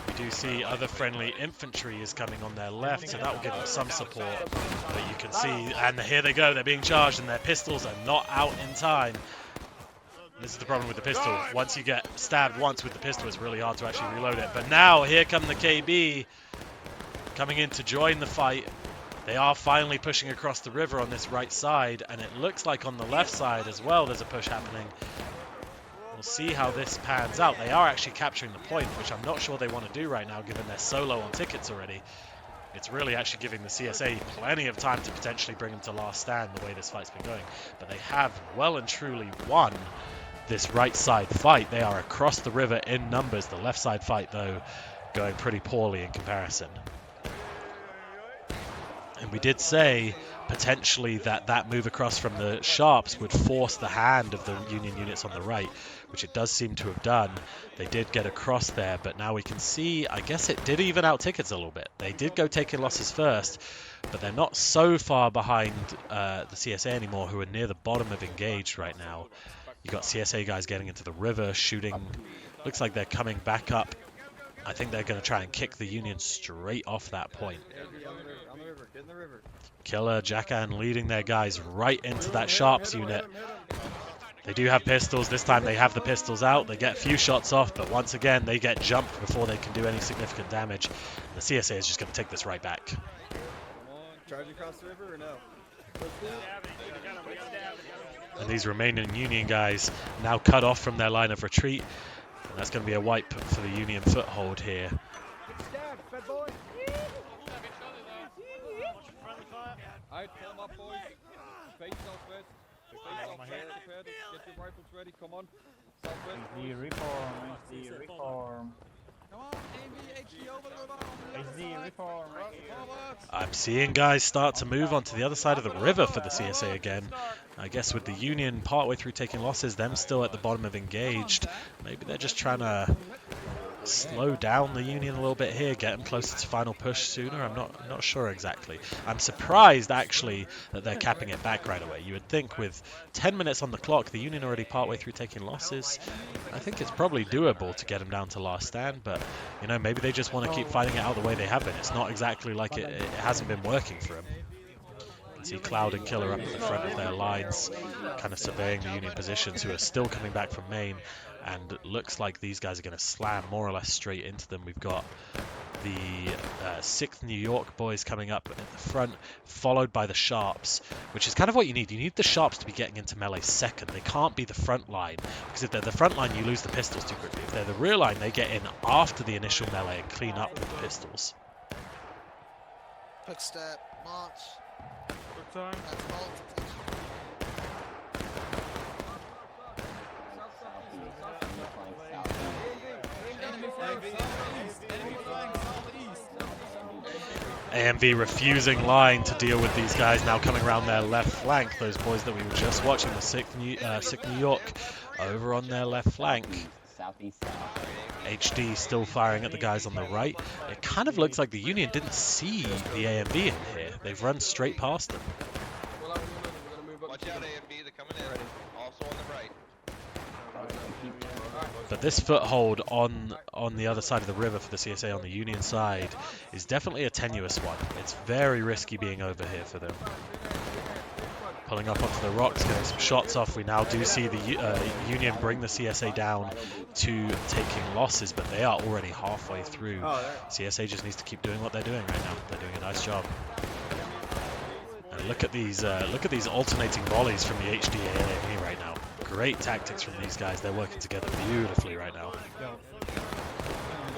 We do see other friendly infantry is coming on their left, so that will give them some support. But you can see, and here they go, they're being charged, and their pistols are not out in time. This is the problem with the pistol. Once you get stabbed once with the pistol, it's really hard to actually reload it. But now, here come the KB coming in to join the fight. They are finally pushing across the river on this right side, and it looks like on the left side as well there's a push happening. We'll see how this pans out. They are actually capturing the point, which I'm not sure they want to do right now given they're solo on tickets already. It's really actually giving the CSA plenty of time to potentially bring them to last stand the way this fight's been going. But they have well and truly won this right side fight. They are across the river in numbers. The left side fight, though, going pretty poorly in comparison. And we did say potentially that move across from the Sharps would force the hand of the Union units on the right, which it does seem to have done. They did get across there, but now we can see, I guess it did even out tickets a little bit. They did go taking losses first, but they're not so far behind the CSA anymore, who are near the bottom of engaged right now. You got CSA guys getting into the river, shooting. Looks like they're coming back up. I think they're going to try and kick the Union straight off that point. Killer, Jackan leading their guys right into that Sharps unit. They do have pistols. This time they have the pistols out. They get a few shots off, but once again, they get jumped before they can do any significant damage. The CSA is just going to take this right back. Charge across the river or no? And these remaining Union guys now cut off from their line of retreat. And that's going to be a wipe for the Union foothold here. Alright, pull them up, boys. Face southwest. Face southwest. Get your rifles ready. Come on. Southwest. The reform. The reform. Come on, AMV, HD over the reform. I'm seeing guys start to move onto the other side of the river for the CSA again. I guess with the Union partway through taking losses, them still at the bottom of engaged. Maybe they're just trying to slow down the Union a little bit here, get them closer to final push sooner. I'm not sure exactly. I'm surprised actually that they're capping it back right away. You would think with 10 minutes on the clock, the Union already partway through taking losses. I think it's probably doable to get them down to last stand, but you know, maybe they just want to keep fighting it out the way they have been. It's not exactly like it hasn't been working for them. You can see Cloud and Killer up at the front of their lines, kind of surveying the Union positions, who are still coming back from main. And it looks like these guys are going to slam more or less straight into them. We've got the 6th New York boys coming up at the front, followed by the Sharps, which is kind of what you need. You need the Sharps to be getting into melee second. They can't be the front line, because if they're the front line, you lose the pistols too quickly. If they're the rear line, they get in after the initial melee and clean up with the pistols. Quick step, march. Good time. That's bolt. AMV refusing line to deal with these guys now coming around their left flank. Those boys that we were just watching, the 6th New York, over on their left flank. HD still firing at the guys on the right. It kind of looks like the Union didn't see the AMV in here. They've run straight past them. Watch out, AMV, they're coming in. Also on the right. But this foothold on the other side of the river for the CSA on the Union side is definitely a tenuous one. It's very risky being over here for them. Pulling up onto the rocks, getting some shots off. We now do see the Union bring the CSA down to taking losses, but they are already halfway through. CSA just needs to keep doing what they're doing right now. They're doing a nice job. And look at these alternating volleys from the HDA AME right now. Great tactics from these guys. They're working together beautifully right now.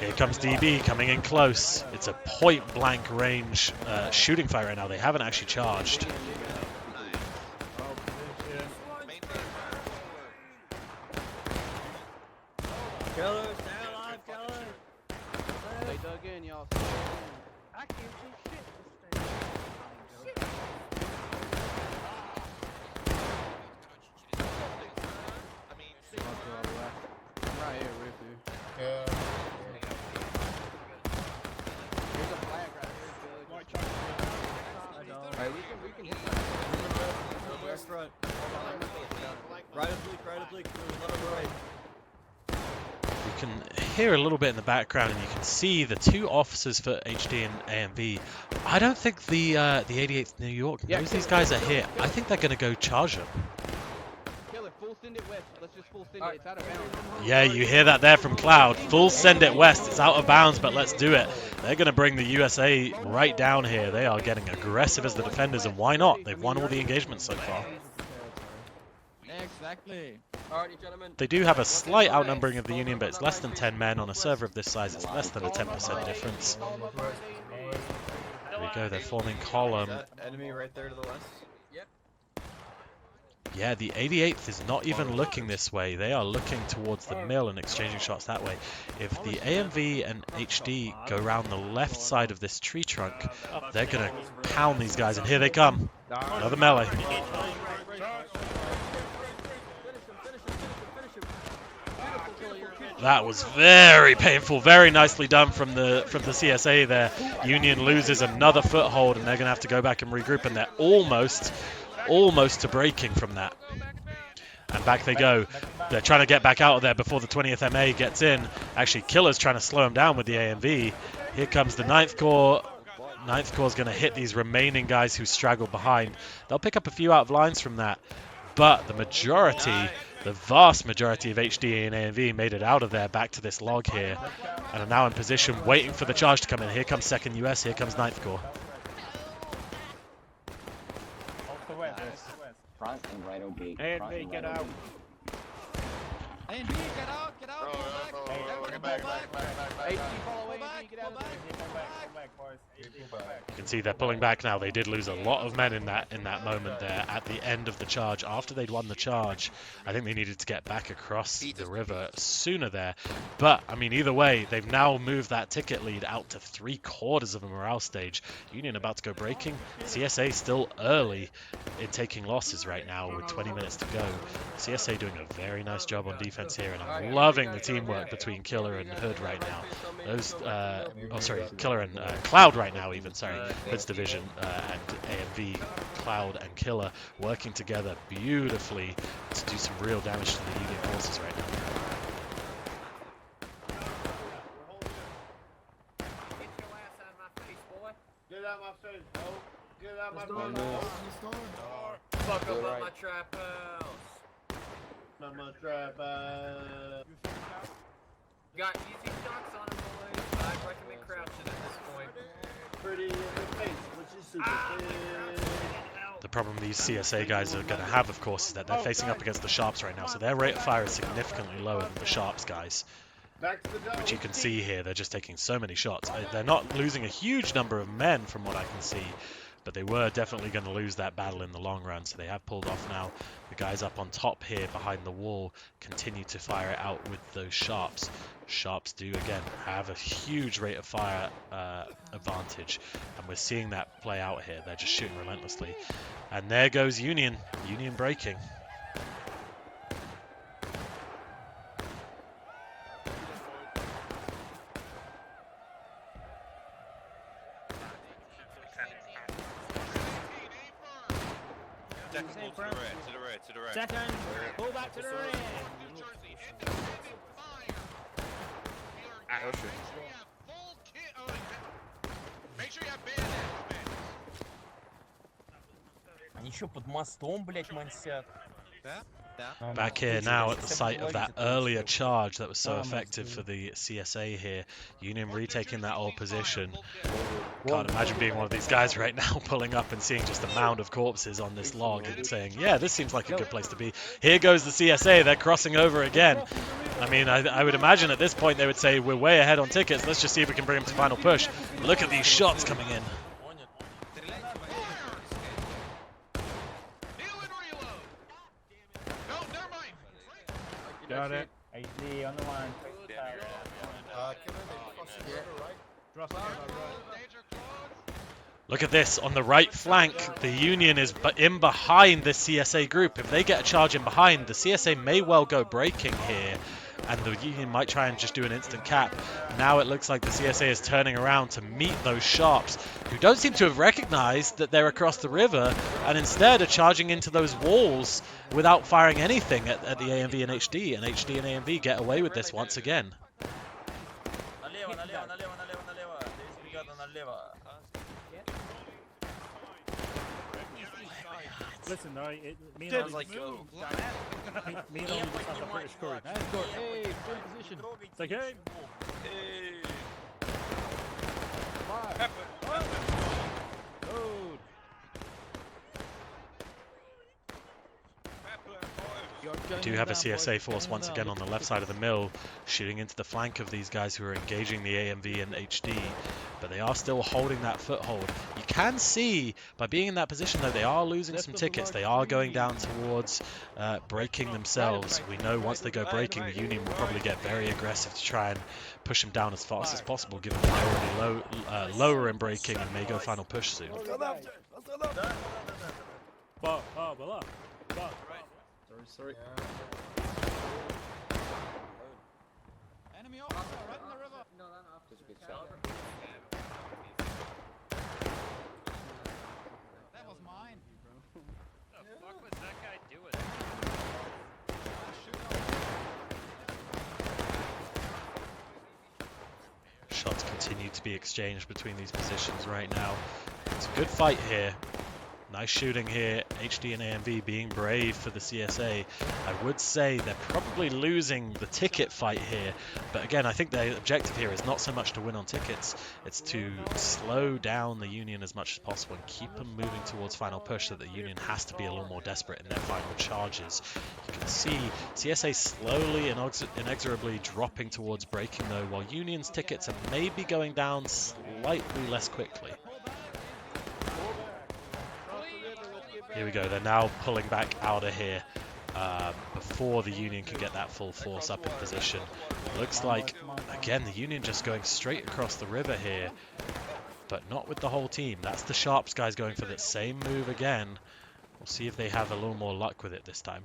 Here comes DB coming in close. It's a point-blank range shooting fight right now. They haven't actually charged. Killer, stay again, y'all. Say it again. I can't see shit this thing. I'm right here with you. Yeah. There's a flag right here, Village. Alright, we can hit that. West front. Right oblique. Right. You can hear a little bit in the background, and you can see the two officers for HD and AMV. I don't think the 88th New York knows these guys are here. I think they're going to go charge them. Killer, full send it west. Let's just full send it. It's out of bounds. Yeah, you hear that there from Cloud. Full send it west. It's out of bounds, but let's do it. They're going to bring the USA right down here. They are getting aggressive as the defenders, and why not? They've won all the engagements so far. Exactly. Alrighty, gentlemen. They do have a slight outnumbering of the Union, but it's less than 10 men. On a server of this size, it's less than a 10% difference. There we go, they're forming column. Enemy right there to the west. Yep. Yeah, the 88th is not even looking this way. They are looking towards the mill and exchanging shots that way. If the AMV and HD go around the left side of this tree trunk, they're going to pound these guys, and here they come. Another melee. That was very painful, very nicely done from the CSA there. Union loses another foothold, and they're going to have to go back and regroup, and they're almost to breaking from that. And back they go. They're trying to get back out of there before the 20th MA gets in. Actually, Killer's trying to slow him down with the AMV. Here comes the 9th Corps. 9th Corps is going to hit these remaining guys who straggle behind. They'll pick up a few out of lines from that, but the majority, the vast majority of HD and AMV made it out of there back to this log here, and are now in position waiting for the charge to come in. Here comes 2nd US, here comes 9th Corps. Front and right oblique. AMV, get out. AMV, get out. Get back. HD, follow AMV, get out of there. You can see they're pulling back now. They did lose a lot of men in that moment there at the end of the charge. After they'd won the charge, I think they needed to get back across the river sooner there. But, I mean, either way, they've now moved that ticket lead out to 3/4 of a morale stage. Union about to go breaking. CSA still early in taking losses right now with 20 minutes to go. CSA doing a very nice job on defense here, and I'm loving the teamwork between Killer and Hood right now. Those, Killer and Cloud right now even, Hood's division and AMV, Cloud and Killer working together beautifully to do some real damage to the Union forces right now. Get out my face, bro. Get out my face. Fuck up my trap house. Not my trap. Got easy shots on him, boys. I'd recommend crouching at this point. Pretty in the face, which is super The problem these CSA guys are going to have, of course, is that they're facing up against the Sharps right now, so their rate of fire is significantly lower than the Sharps guys, which you can see here. They're just taking so many shots. They're not losing a huge number of men from what I can see, but they were definitely going to lose that battle in the long run, so they have pulled off now. The guys up on top here behind the wall continue to fire it out with those Sharps. Sharps do, again, have a huge rate of fire advantage, and we're seeing that play out here. They're just shooting relentlessly. And there goes Union. Union breaking. To the right. Second, pull back to the rear. Они еще под мостом, блять, мансят. Back here now at the site of that earlier charge that was so effective for the CSA here. Union retaking that old position. Can't imagine being one of these guys right now pulling up and seeing just a mound of corpses on this log and saying, yeah, this seems like a good place to be. Here goes the CSA. They're crossing over again. I mean, I would imagine at this point they would say, we're way ahead on tickets. Let's just see if we can bring them to final push. Look at these shots coming in. Got it. HD on the line. Look at this, on the right flank, the Union is in behind this CSA group. If they get a charge in behind, the CSA may well go breaking here, and the Union might try and just do an instant cap. Now it looks like the CSA is turning around to meet those Sharps, who don't seem to have recognized that they're across the river, and instead are charging into those walls without firing anything at the AMV and HD, and HD and AMV get away with this once again. Налево, налево, налево, налево, налево. Здесь бригада налево. Listen, me I was like, go. me and only just have the British courage. Hey, good position. It's okay. Hey. We do have a CSA force once again on the left side of the mill, shooting into the flank of these guys who are engaging the AMV and HD, but they are still holding that foothold. You can see, by being in that position though, they are losing some tickets. They are going down towards breaking themselves. We know once they go breaking, the Union will probably get very aggressive to try and push them down as fast as possible, given they're already lower in breaking and may go final push soon. Sorry. Enemy officer right in the river. No, not off. That's a good shot. That was mine. What the fuck was that guy doing? Shots continue to be exchanged between these positions right now. It's a good fight here. Nice shooting here. HD and AMV being brave for the CSA. I would say they're probably losing the ticket fight here. But again, I think the objective here is not so much to win on tickets. It's to slow down the Union as much as possible and keep them moving towards final push, so that the Union has to be a little more desperate in their final charges. You can see CSA slowly and inexorably dropping towards breaking though, while Union's tickets are maybe going down slightly less quickly. Here we go, they're now pulling back out of here before the Union can get that full force up in position. Looks like, again, the Union just going straight across the river here, but not with the whole team. That's the Sharps guys going for that same move again. We'll see if they have a little more luck with it this time.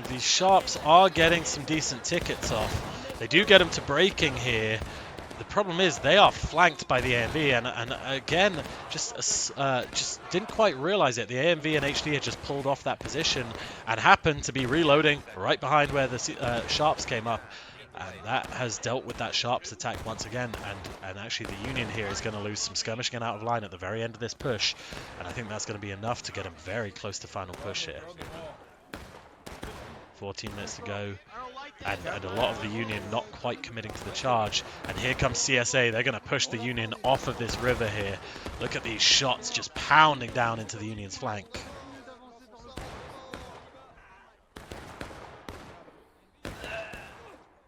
These Sharps are getting some decent tickets off. They do get them to breaking here. The problem is they are flanked by the AMV, and again, just didn't quite realize it. The AMV and HD had just pulled off that position and happened to be reloading right behind where the Sharps came up. And that has dealt with that Sharps attack once again, and actually the Union here is going to lose some skirmishing and out of line at the very end of this push, and I think that's going to be enough to get them very close to final push here. 14 minutes to go, and a lot of the Union not quite committing to the charge, and here comes CSA. They're going to push the Union off of this river here. Look at these shots just pounding down into the Union's flank.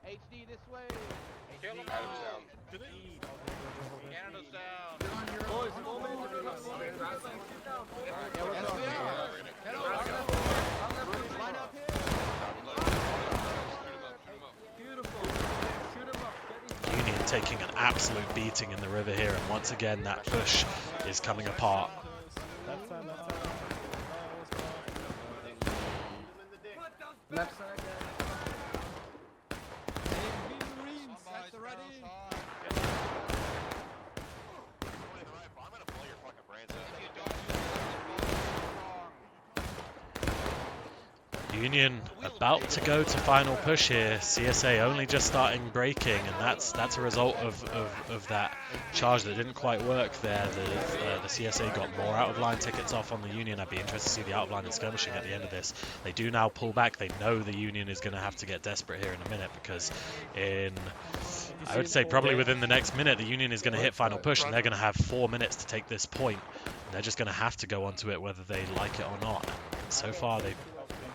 HD this way. Canada's down. Union taking an absolute beating in the river here, and once again that push is coming apart. Left side, Union about to go to final push here. CSA only just starting breaking, and that's a result of that charge that didn't quite work there. The CSA got more out of line tickets off on the Union. I'd be interested to see the out of line and skirmishing at the end of this. They do now pull back. They know the Union is going to have to get desperate here in a minute, because I would say probably within the next minute the Union is going to hit final push, and they're going to have 4 minutes to take this point. They're just going to have to go onto it whether they like it or not. And so far they've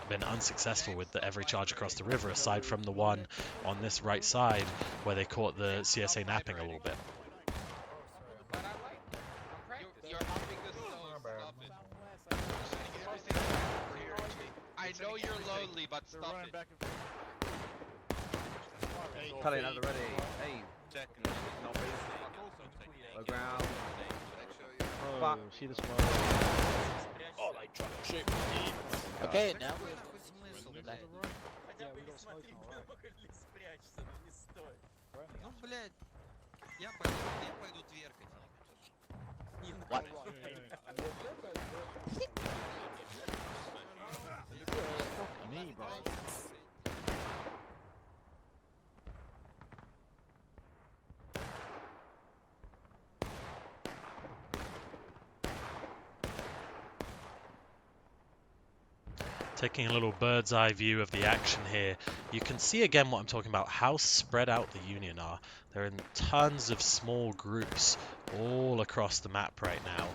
been unsuccessful with every charge across the river, aside from the one on this right side where they caught the CSA napping a little bit. I know you're lonely, but stop it. Pratly, another ready. Hey, second. Low ground. Oh, see the smoke. Oh, they trying to shoot me. Okay, now Ну, блядь, я пойду тверкать. What? me, bro. Taking a little bird's eye view of the action here, you can see again what I'm talking about, how spread out the Union are. They're in tons of small groups all across the map right now,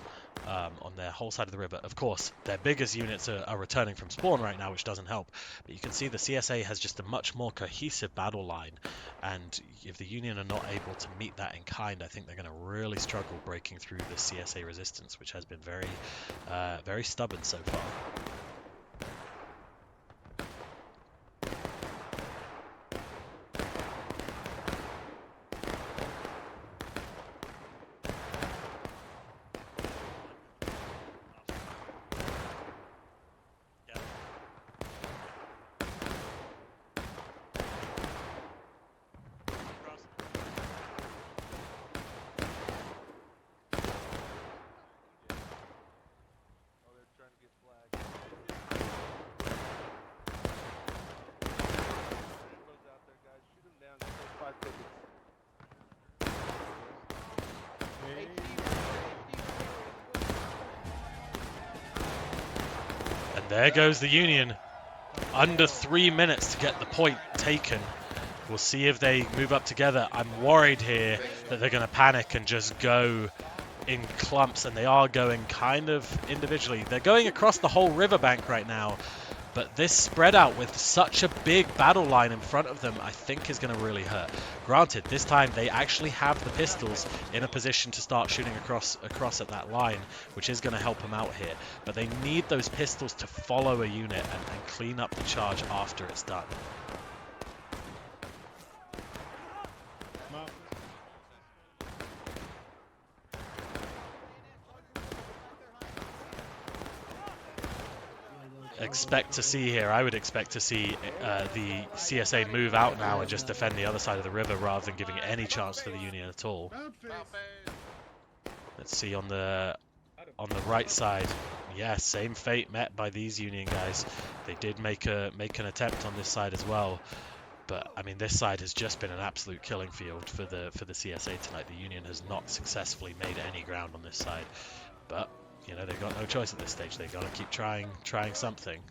on their whole side of the river. Of course, their biggest units are returning from spawn right now, which doesn't help. But you can see the CSA has just a much more cohesive battle line, and if the Union are not able to meet that in kind, I think they're going to really struggle breaking through the CSA resistance, which has been very stubborn so far. And there goes the Union. Under 3 minutes to get the point taken. We'll see if they move up together. I'm worried here that they're going to panic and just go in clumps, and they are going kind of individually. They're going across the whole riverbank right now, but this spread out with such a big battle line in front of them, I think is going to really hurt. Granted, this time they actually have the pistols in a position to start shooting across at that line, which is going to help them out here. But they need those pistols to follow a unit and clean up the charge after it's done. I would expect to see the CSA move out now and just defend the other side of the river rather than giving any chance to the Union at all. Let's see on the right side. Yeah, same fate met by these Union guys. They did make an attempt on this side as well, but I mean this side has just been an absolute killing field for the CSA tonight. The Union has not successfully made any ground on this side, but you know, they've got no choice at this stage. They've got to keep trying something.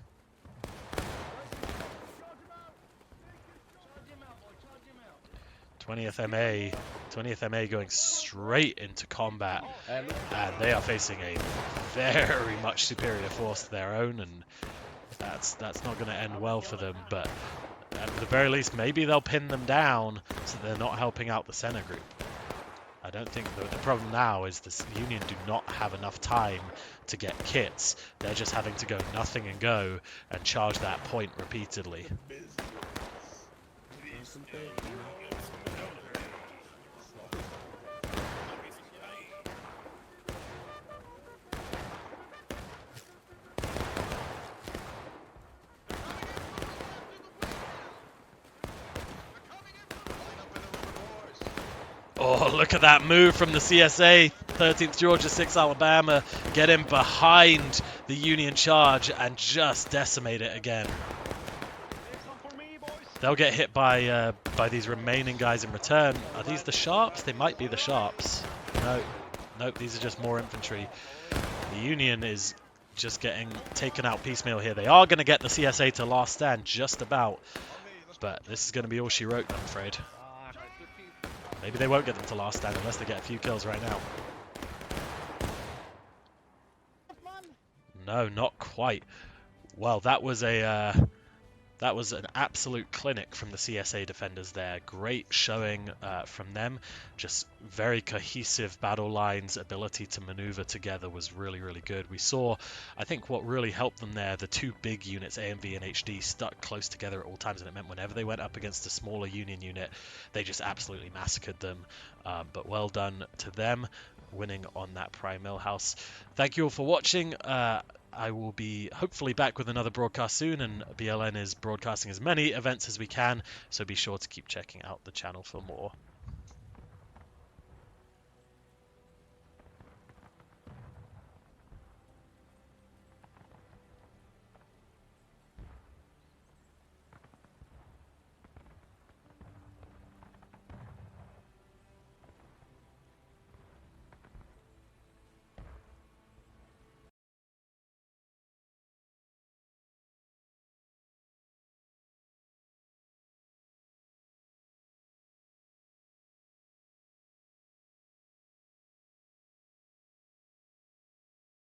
Twentieth MA going straight into combat, and they are facing a very much superior force to their own, and that's not going to end well for them. But at the very least, maybe they'll pin them down so they're not helping out the center group. I don't think the problem now is the Union do not have enough time to get kits. They're just having to go nothing and go and charge that point repeatedly. Oh, look at that move from the CSA. 13th Georgia, 6th Alabama, get in behind the Union charge and just decimate it again. They'll get hit by these remaining guys in return. Are these the Sharps? They might be the Sharps. No, nope, these are just more infantry. The Union is just getting taken out piecemeal here. They are going to get the CSA to last stand, just about. But this is going to be all she wrote, I'm afraid. Maybe they won't get them to last stand unless they get a few kills right now. No, not quite. Well, that was an absolute clinic from the CSA defenders there. Great showing from them. Just very cohesive battle lines. Ability to maneuver together was really, really good. We saw, I think what really helped them there, the two big units, AMV and HD, stuck close together at all times, and it meant whenever they went up against a smaller Union unit, they just absolutely massacred them. But well done to them, winning on that Prime Millhouse. Thank you all for watching. I will be hopefully back with another broadcast soon, and BLN is broadcasting as many events as we can, so be sure to keep checking out the channel for more.